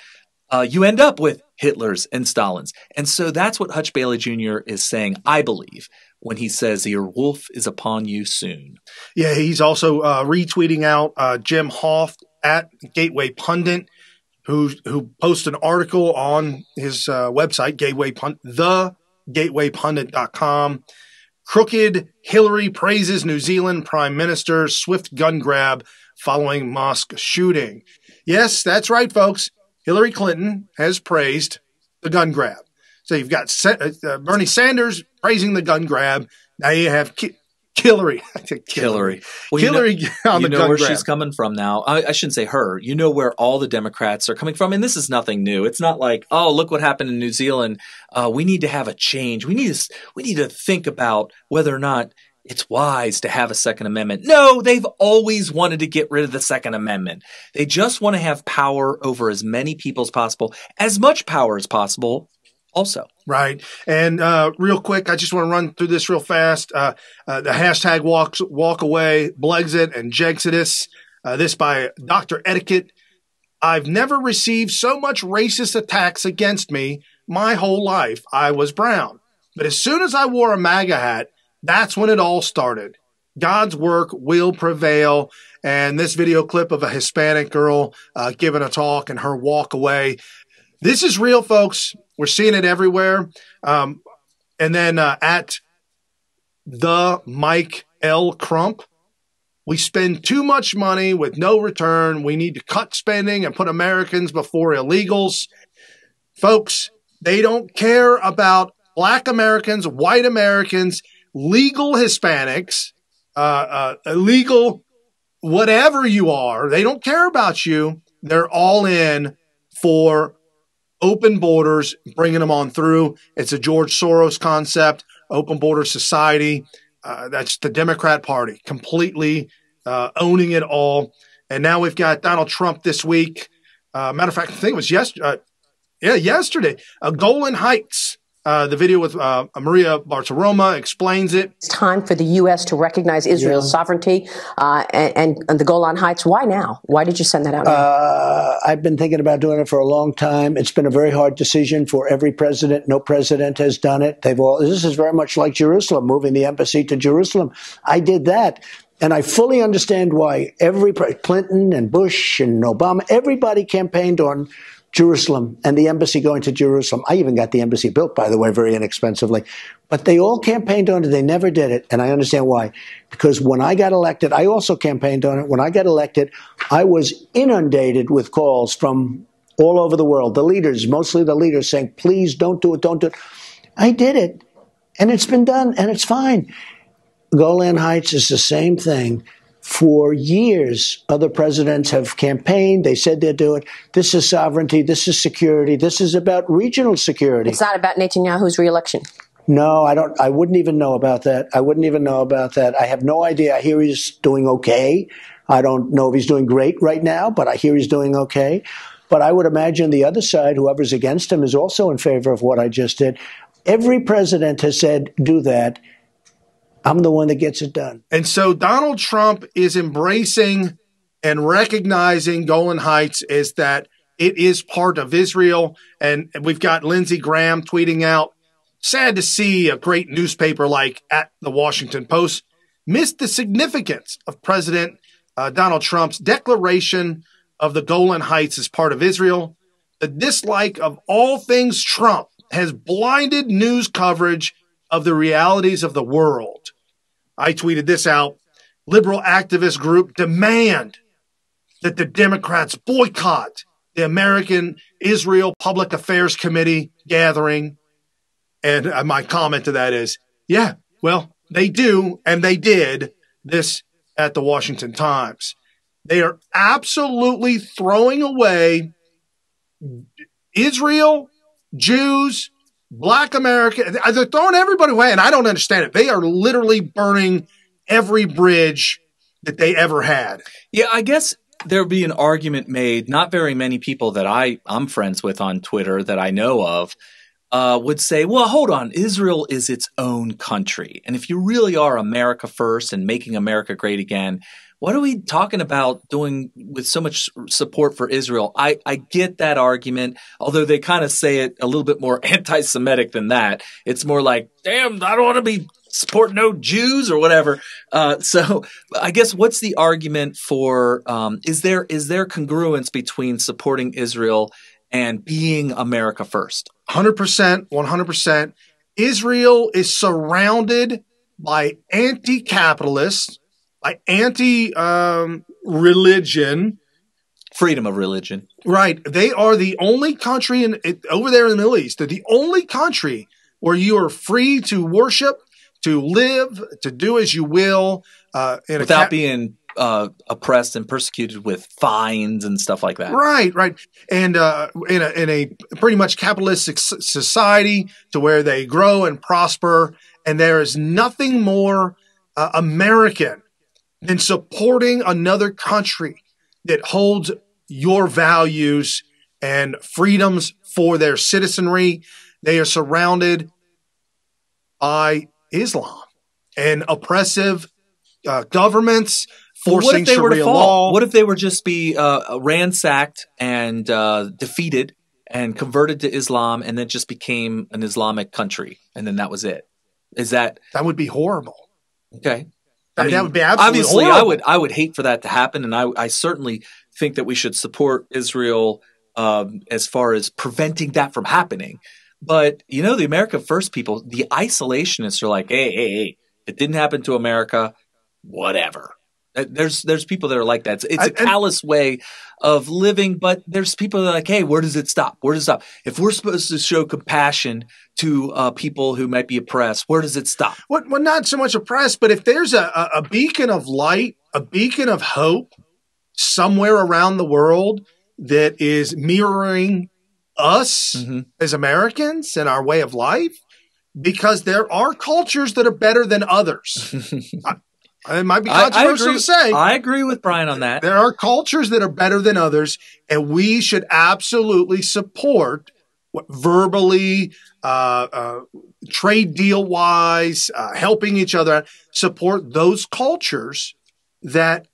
you end up with Hitlers and Stalins. And so that's what Hutch Bailey Jr. is saying, I believe, when he says your wolf is upon you soon. Yeah, he's also retweeting out Jim Hoft at Gateway Pundit, who posted an article on his website, thegatewaypundit.com. Crooked Hillary praises New Zealand Prime Minister's swift gun grab following mosque shooting. Yes, that's right, folks. Hillary Clinton has praised the gun grab. So you've got Bernie Sanders praising the gun grab. Now you have Hillary. Hillary. Well, Hillary on the gun where grab. She's coming from now. I shouldn't say her. You know where all the Democrats are coming from. And this is nothing new. It's not like, oh, look what happened in New Zealand. We need to have a change. We need to think about whether or not it's wise to have a Second Amendment. No, they've always wanted to get rid of the Second Amendment. They just want to have power over as many people as possible, as much power as possible also. Right. And real quick, I just want to run through this real fast. The hashtag walk away, Blexit and Jexodus. This by Dr. Etiquette. I've never received so much racist attacks against me my whole life. I was brown. But as soon as I wore a MAGA hat, that's when it all started. God's work will prevail. And this video clip of a Hispanic girl giving a talk and her walk away. This is real, folks. We're seeing it everywhere. And then at the Mike L. Crump, we spend too much money with no return. We need to cut spending and put Americans before illegals. Folks, they don't care about Black Americans, white Americans, legal Hispanics, illegal whatever you are. They don't care about you. They're all in for open borders, bringing them on through. It's a George Soros concept, open border society. That's the Democrat Party completely owning it all. And now we've got Donald Trump this week. Matter of fact, I think it was yesterday. Golan Heights. The video with Maria Bartiromo explains it. It's time for the U.S. to recognize Israel's sovereignty and the Golan Heights. Why now? Why did you send that out? I've been thinking about doing it for a long time. It's been a very hard decision for every president. No president has done it. This is very much like Jerusalem, moving the embassy to Jerusalem. I did that. And I fully understand why Clinton and Bush and Obama, everybody campaigned on Jerusalem and the embassy going to Jerusalem. I even got the embassy built, by the way, very inexpensively. But they all campaigned on it. They never did it. And I understand why. Because when I got elected, I also campaigned on it. When I got elected, I was inundated with calls from all over the world. The leaders, mostly the leaders, saying, please don't do it, don't do it. I did it. And it's been done. And it's fine. Golan Heights is the same thing. For years, other presidents have campaigned. They said they'd do it. This is sovereignty. This is security. This is about regional security. It's not about Netanyahu's reelection. No, I don't. I wouldn't even know about that. I wouldn't even know about that. I have no idea. I hear he's doing okay. I don't know if he's doing great right now, but I hear he's doing okay. But I would imagine the other side, whoever's against him, is also in favor of what I just did. Every president has said, do that. I'm the one that gets it done. And so Donald Trump is embracing and recognizing Golan Heights as that it is part of Israel. And we've got Lindsey Graham tweeting out, sad to see a great newspaper like at the Washington Post miss the significance of President Donald Trump's declaration of the Golan Heights as part of Israel. The dislike of all things Trump has blinded news coverage of the realities of the world. I tweeted this out. Liberal activist group demand that the Democrats boycott the American Israel Public Affairs Committee gathering. And my comment to that is, yeah, well, they do, and they did this at the Washington Times. They are absolutely throwing away Israel, Jews, Black America. They're throwing everybody away, and I don't understand it. They are literally burning every bridge that they ever had. Yeah, I guess there'll be an argument made. Not very many people that I'm friends with on Twitter that I know of would say, well, hold on, Israel is its own country. And if you really are America first and making America great again, what are we talking about doing with so much support for Israel? I get that argument, although they kind of say it a little bit more anti-Semitic than that. It's more like, damn, I don't want to be supporting no Jews or whatever. So I guess what's the argument for, is there congruence between supporting Israel and being America first? 100%, 100%. Israel is surrounded by anti-capitalists, by anti-religion. Freedom of religion. Right. They are the only country over there in the Middle East. They're the only country where you are free to worship, to live, to do as you will. Without being oppressed and persecuted with fines and stuff like that. Right, right. And in a pretty much capitalistic society to where they grow and prosper. And there is nothing more American than supporting another country that holds your values and freedoms for their citizenry. They are surrounded by Islam and oppressive governments forcing Sharia law. What if they were just be ransacked and defeated and converted to Islam and then just became an Islamic country and then that was it? That would be horrible. Okay. I mean, that would be absolutely obviously horrible. I would hate for that to happen, and I certainly think that we should support Israel as far as preventing that from happening. But the America First people, the isolationists, are like, hey, it didn't happen to America, whatever. There's people that are like that. It's a callous way of living, but there's people that are like, hey, where does it stop? Where does it stop? If we're supposed to show compassion to people who might be oppressed, where does it stop? Well, not so much oppressed, but if there's a beacon of light, a beacon of hope somewhere around the world that is mirroring us as Americans and our way of life, because there are cultures that are better than others. It might be controversial to say. I agree with Brian on that. There are cultures that are better than others, and we should absolutely support verbally, trade deal wise, helping each other, support those cultures that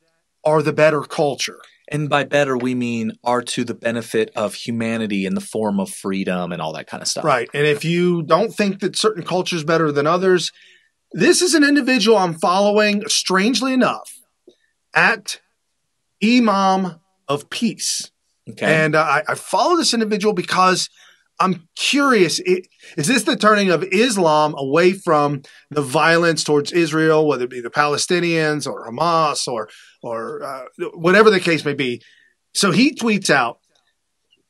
are the better culture. And by better, we mean are to the benefit of humanity in the form of freedom and all that kind of stuff. Right. And if you don't think that certain cultures better than others, this is an individual I'm following, strangely enough, at Imam of Peace. Okay. And I follow this individual because I'm curious. Is this the turning of Islam away from the violence towards Israel, whether it be the Palestinians or Hamas or whatever the case may be? So he tweets out,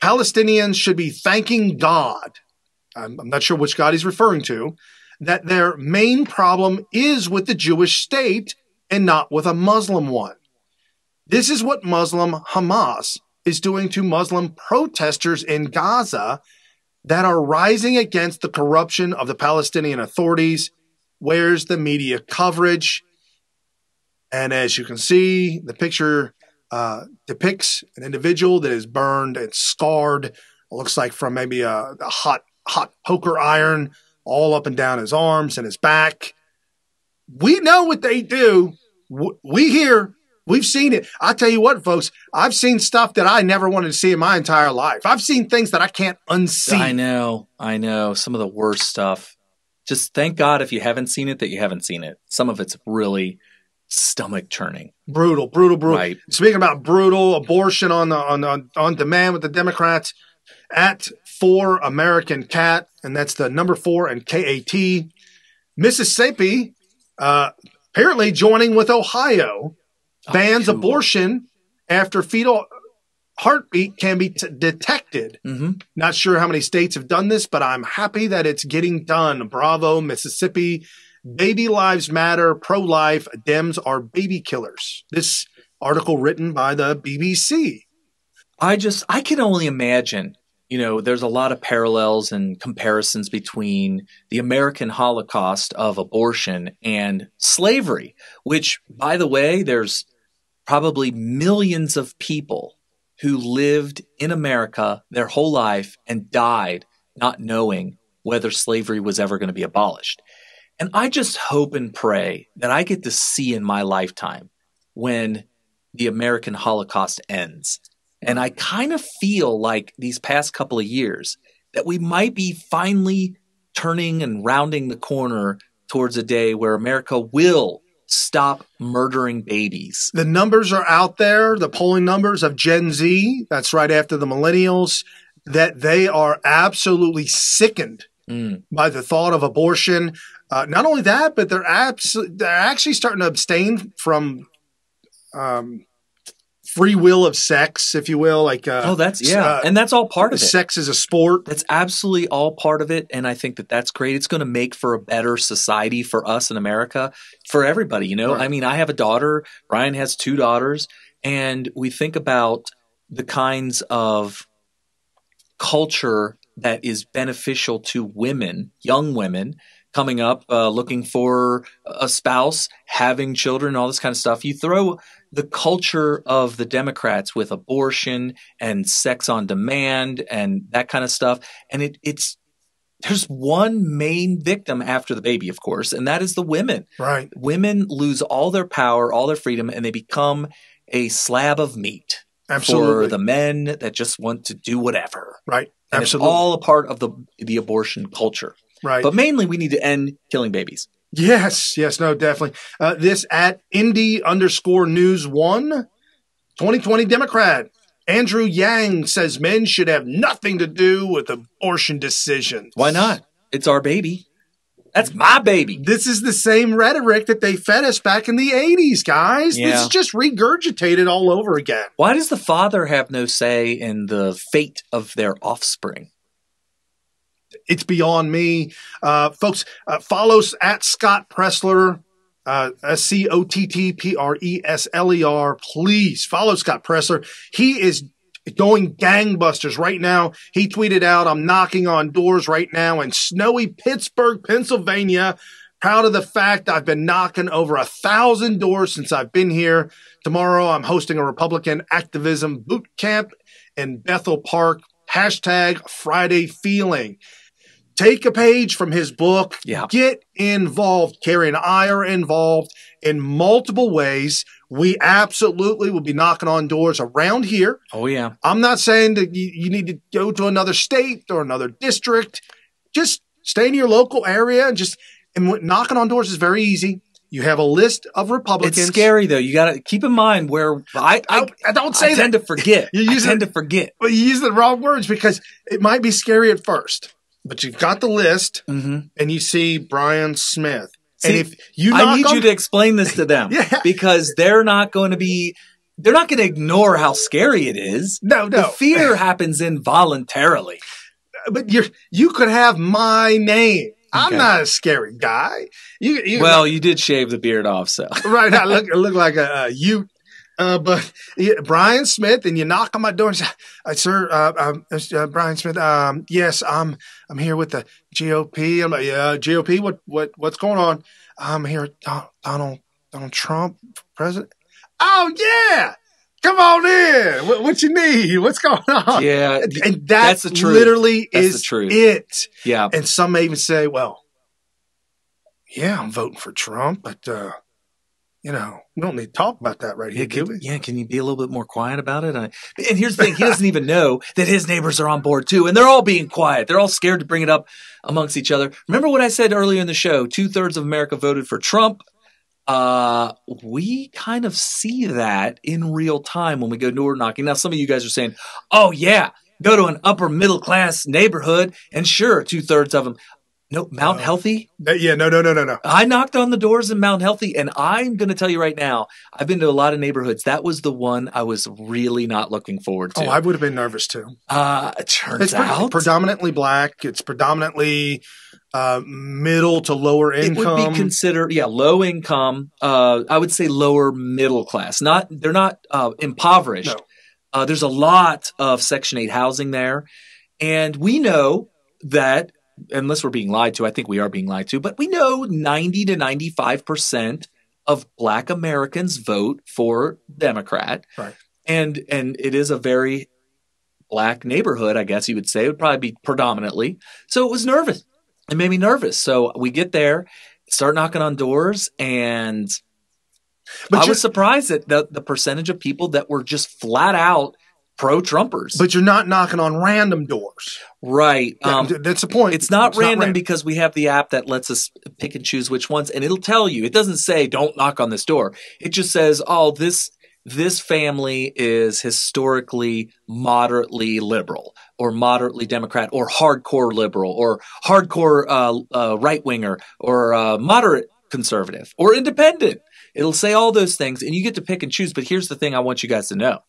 Palestinians should be thanking God. I'm not sure which God he's referring to, that their main problem is with the Jewish state and not with a Muslim one. This is what Muslim Hamas is doing to Muslim protesters in Gaza that are rising against the corruption of the Palestinian authorities. Where's the media coverage? And as you can see, the picture depicts an individual that is burned and scarred. It looks like from maybe a hot poker iron all up and down his arms and his back. We know what they do. We hear. We've seen it. I tell you what, folks, I've seen stuff that I never wanted to see in my entire life. I've seen things that I can't unsee. I know. Some of the worst stuff. Just thank God if you haven't seen it that you haven't seen it. Some of it's really stomach churning. Brutal. Right. Speaking about brutal, abortion on demand with the Democrats, at 4 American Cat, and that's the number 4 and KAT. Mississippi apparently joining with Ohio. Bans abortion after fetal heartbeat can be detected. Not sure how many states have done this, but I'm happy that it's getting done. Bravo, Mississippi. Baby lives matter, pro-life, Dems are baby killers. This article written by the BBC. I can only imagine, there's a lot of parallels and comparisons between the American Holocaust of abortion and slavery, which, by the way, there's probably millions of people who lived in America their whole life and died not knowing whether slavery was ever going to be abolished. And I just hope and pray that I get to see in my lifetime when the American Holocaust ends. And I kind of feel like these past couple of years that we might be finally turning and rounding the corner towards a day where America will stop murdering babies. The numbers are out there, the polling numbers of Gen Z, that's right after the millennials, that they are absolutely sickened by the thought of abortion. Not only that, but they're actually starting to abstain from free will of sex, if you will. Like, and that's all part of it. Sex is a sport. That's absolutely all part of it, and I think that that's great. It's going to make for a better society for us in America, for everybody. Right. I mean, I have a daughter. Brian has 2 daughters, and we think about the kinds of culture that is beneficial to women, young women, coming up, looking for a spouse, having children, all this kind of stuff. You throw the culture of the Democrats with abortion and sex on demand and that kind of stuff. And there's one main victim after the baby, of course, and that is the women. Right. Women lose all their power, all their freedom, and they become a slab of meat. Absolutely. For the men that just want to do whatever. Right. And Absolutely. It's all a part of the abortion culture. Right. But mainly we need to end killing babies. Yes, no, definitely. This at Indy_News1, 2020 Democrat Andrew Yang says men should have nothing to do with abortion decisions. Why not? It's our baby. That's my baby. This is the same rhetoric that they fed us back in the 80s, guys. Yeah. This is just regurgitated all over again. Why does the father have no say in the fate of their offspring? It's beyond me. Folks, follow us at Scott Pressler, SCOTTPRESLER. Please follow Scott Pressler. He is going gangbusters right now. He tweeted out, I'm knocking on doors right now in snowy Pittsburgh, Pennsylvania. Proud of the fact I've been knocking over 1,000 doors since I've been here. Tomorrow, I'm hosting a Republican activism boot camp in Bethel Park. Hashtag Friday Feeling. Take a page from his book. Yeah. Get involved. Carrie and I are involved in multiple ways. We absolutely will be knocking on doors around here. Oh, yeah. I'm not saying that you need to go to another state or another district. Just stay in your local area and knocking on doors is very easy. You have a list of Republicans. It's scary though. You got to keep in mind where I don't say I tend to forget. I tend to forget. Well, you use the wrong words because it might be scary at first. But you've got the list, and you see Brian Smith. See, and if you I need you to explain this to them because they're not going to ignore how scary it is. No. The fear happens involuntarily. But you could have my name. I'm not a scary guy. You did shave the beard off, so right. I look like a Ute. But Brian Smith, and you knock on my door and say, "Sir, Brian Smith. Yes, I'm here with the GOP." I'm like, "Yeah, GOP. What's going on?" I'm here with Donald Trump, president. Oh yeah. Come on in. What you need? What's going on? Yeah, and that's the truth. Literally that's is the truth. It. Yeah. And some may even say, "Well, yeah, I'm voting for Trump, but we don't need to talk about that right here, do we?" Yeah, can you be a little bit more quiet about it? And here's the thing: he doesn't even know that his neighbors are on board too, and they're all being quiet. They're all scared to bring it up amongst each other. Remember what I said earlier in the show? 2/3 of America voted for Trump. We kind of see that in real time when we go door knocking. Now, some of you guys are saying, "Oh yeah, go to an upper middle class neighborhood, and sure, 2/3 of them." No, Mount Healthy? Yeah, no. I knocked on the doors in Mount Healthy, and I'm going to tell you right now, I've been to a lot of neighborhoods. That was the one I was really not looking forward to. Oh, I would have been nervous too. It turns out. It's predominantly black. It's predominantly middle to lower income. It would be considered, low income. I would say lower middle class. They're not impoverished. No. There's a lot of Section 8 housing there. And we know that, unless we're being lied to, I think we are being lied to, but we know 90 to 95% of Black Americans vote for Democrat. Right. And it is a very Black neighborhood, I guess you would say. It would probably be predominantly. So it was nervous. It made me nervous. So we get there, start knocking on doors, and I was surprised at the percentage of people that were just flat out pro-Trumpers. But you're not knocking on random doors. Right. That's the point. It's not random because we have the app that lets us pick and choose which ones, and it'll tell you. It doesn't say, "Don't knock on this door." It just says, "Oh, this family is historically moderately liberal or moderately Democrat or hardcore liberal or hardcore right-winger or moderate conservative or independent." It'll say all those things, and you get to pick and choose. But here's the thing I want you guys to know.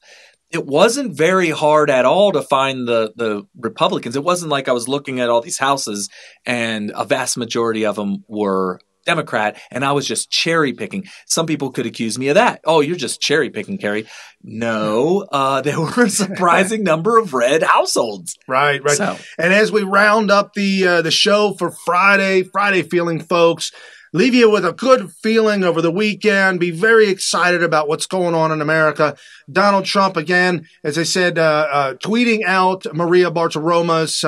It wasn't very hard at all to find the Republicans. It wasn't like I was looking at all these houses and a vast majority of them were Democrat, and I was just cherry picking. Some people could accuse me of that. "Oh, you're just cherry picking, Kerry." No, there were a surprising number of red households. Right. So. And as we round up the show for Friday feeling, folks, leave you with a good feeling over the weekend. Be very excited about what's going on in America. Donald Trump, again, as I said, tweeting out Maria Bartiromo's,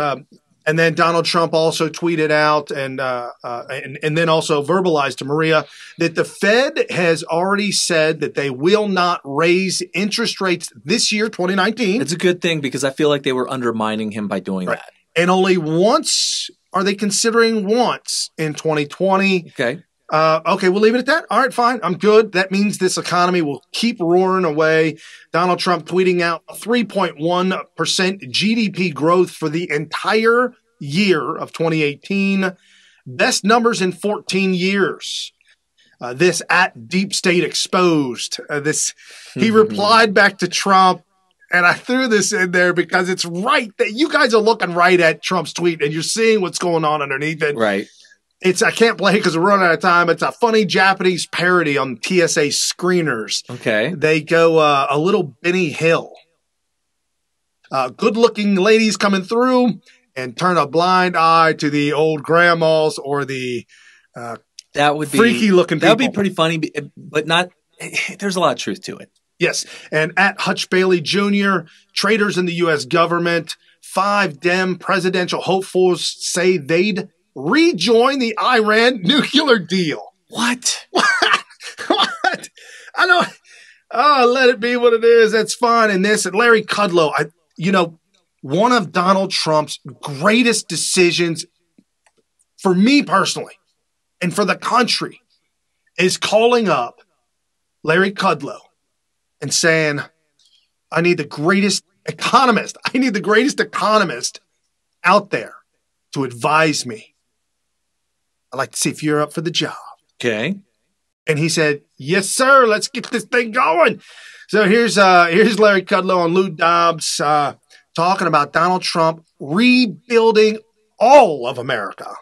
and then Donald Trump also tweeted out and then also verbalized to Maria that the Fed has already said that they will not raise interest rates this year, 2019. It's a good thing because I feel like they were undermining him by doing that. And only once are they considering once in 2020. Okay. Okay, we'll leave it at that. All right, fine. I'm good. That means this economy will keep roaring away. Donald Trump tweeting out 3.1% GDP growth for the entire year of 2018. Best numbers in 14 years. This at Deep State Exposed. He replied back to Trump, and I threw this in there because it's right that you guys are looking right at Trump's tweet and you're seeing what's going on underneath it. Right. I can't play it because we're running out of time. It's a funny Japanese parody on TSA screeners. Okay. They go a little Benny Hill. Good-looking ladies coming through and turn a blind eye to the old grandmas or the that would be freaky-looking people. That would be pretty funny, but not. There's a lot of truth to it. Yes. And at Hutch Bailey Jr., traders in the U.S. government, 5 Dem presidential hopefuls say they'd rejoin the Iran nuclear deal. What? What? I don't. Oh, let it be what it is. That's fine. And Larry Kudlow, one of Donald Trump's greatest decisions for me personally and for the country is calling up Larry Kudlow and saying, I need the greatest economist. I need the greatest economist out there to advise me. I'd like to see if you're up for the job. Okay. And he said, yes, sir. Let's get this thing going. So here's Larry Kudlow on Lou Dobbs talking about Donald Trump rebuilding all of America.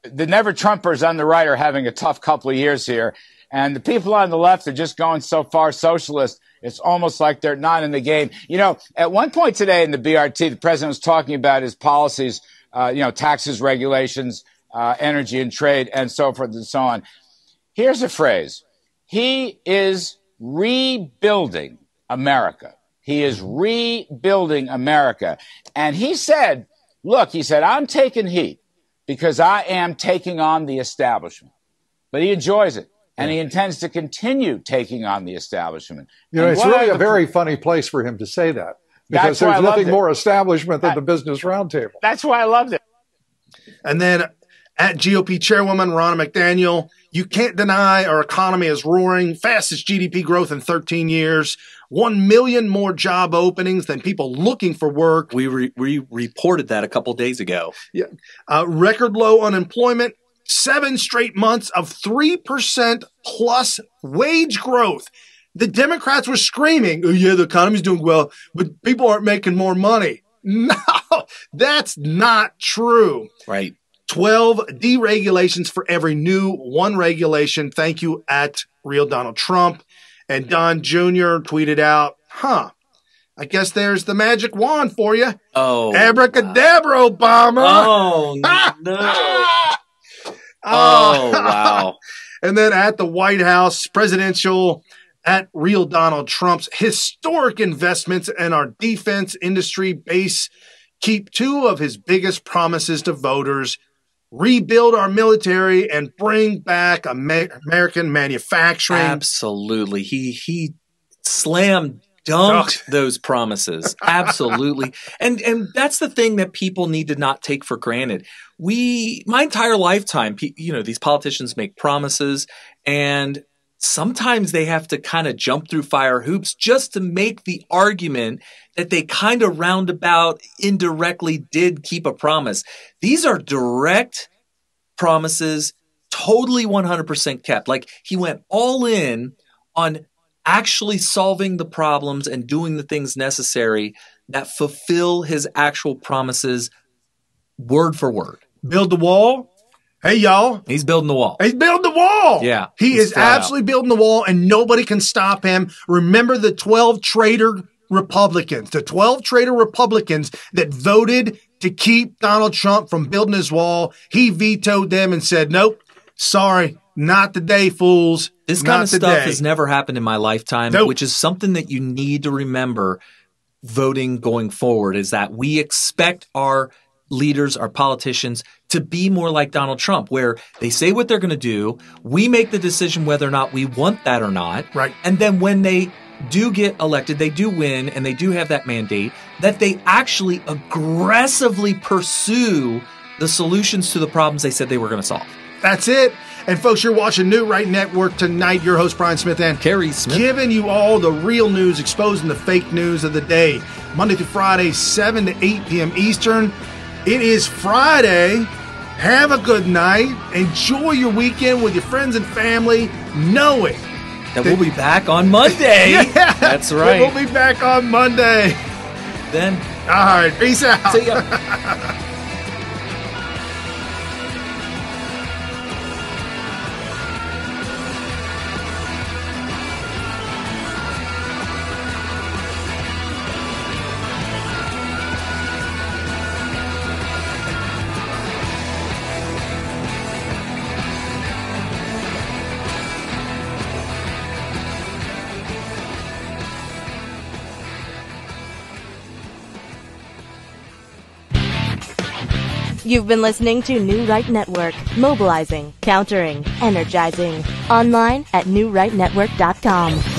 The never-Trumpers on the right are having a tough couple of years here. And the people on the left are just going so far socialist, it's almost like they're not in the game. You know, at one point today in the BRT, the president was talking about his policies, taxes, regulations, energy and trade, and so forth and so on. Here's a phrase. He is rebuilding America. He is rebuilding America. And he said, look, I'm taking heat because I am taking on the establishment. But he enjoys it. And he intends to continue taking on the establishment. You know, it's really a very funny place for him to say that, because there's nothing more establishment than the Business Roundtable. That's why I loved it. And then at GOP Chairwoman Ronna McDaniel, you can't deny our economy is roaring, fastest GDP growth in 13 years, 1 million more job openings than people looking for work. We reported that a couple days ago. Yeah, record low unemployment. 7 straight months of 3% plus wage growth. The Democrats were screaming, oh yeah, the economy's doing well, but people aren't making more money. No, that's not true. Right. 12 deregulations for every new one regulation. Thank you at Real Donald Trump. And Don Jr. tweeted out, I guess there's the magic wand for you. Oh. Abracadabra, Obama. Oh, no. Oh, wow. And then at the White House, presidential at Real Donald Trump's historic investments in our defense industry base keep 2 of his biggest promises to voters, rebuild our military and bring back American manufacturing. Absolutely. He slammed dunked those promises. Absolutely. And that's the thing that people need to not take for granted. My entire lifetime, these politicians make promises, and sometimes they have to kind of jump through fire hoops just to make the argument that they kind of roundabout indirectly did keep a promise. These are direct promises, totally 100% kept. Like, he went all in on actually solving the problems and doing the things necessary that fulfill his actual promises word for word. Build the wall. Hey, y'all. He's building the wall. He's building the wall. Yeah. He is absolutely building the wall, and nobody can stop him. Remember the 12 traitor Republicans, that voted to keep Donald Trump from building his wall. He vetoed them and said, nope, sorry, not today, fools. This kind of stuff has never happened in my lifetime, which is something that you need to remember voting going forward, is that we expect our leaders, our politicians, to be more like Donald Trump, where they say what they're going to do. We make the decision whether or not we want that or not. Right. And then when they do get elected, they do win, and they do have that mandate, that they actually aggressively pursue the solutions to the problems they said they were going to solve. That's it. And folks, you're watching New Right Network tonight. Your host, Brian Smith, and Kerry Smith, giving you all the real news, exposing the fake news of the day. Monday through Friday, 7 to 8 p.m. Eastern. It is Friday. Have a good night. Enjoy your weekend with your friends and family, knowing that we'll be back on Monday. Yeah, that's right. We'll be back on Monday. Then. All right. Peace out. See ya. You've been listening to New Right Network, mobilizing, countering, energizing. Online at newrightnetwork.com.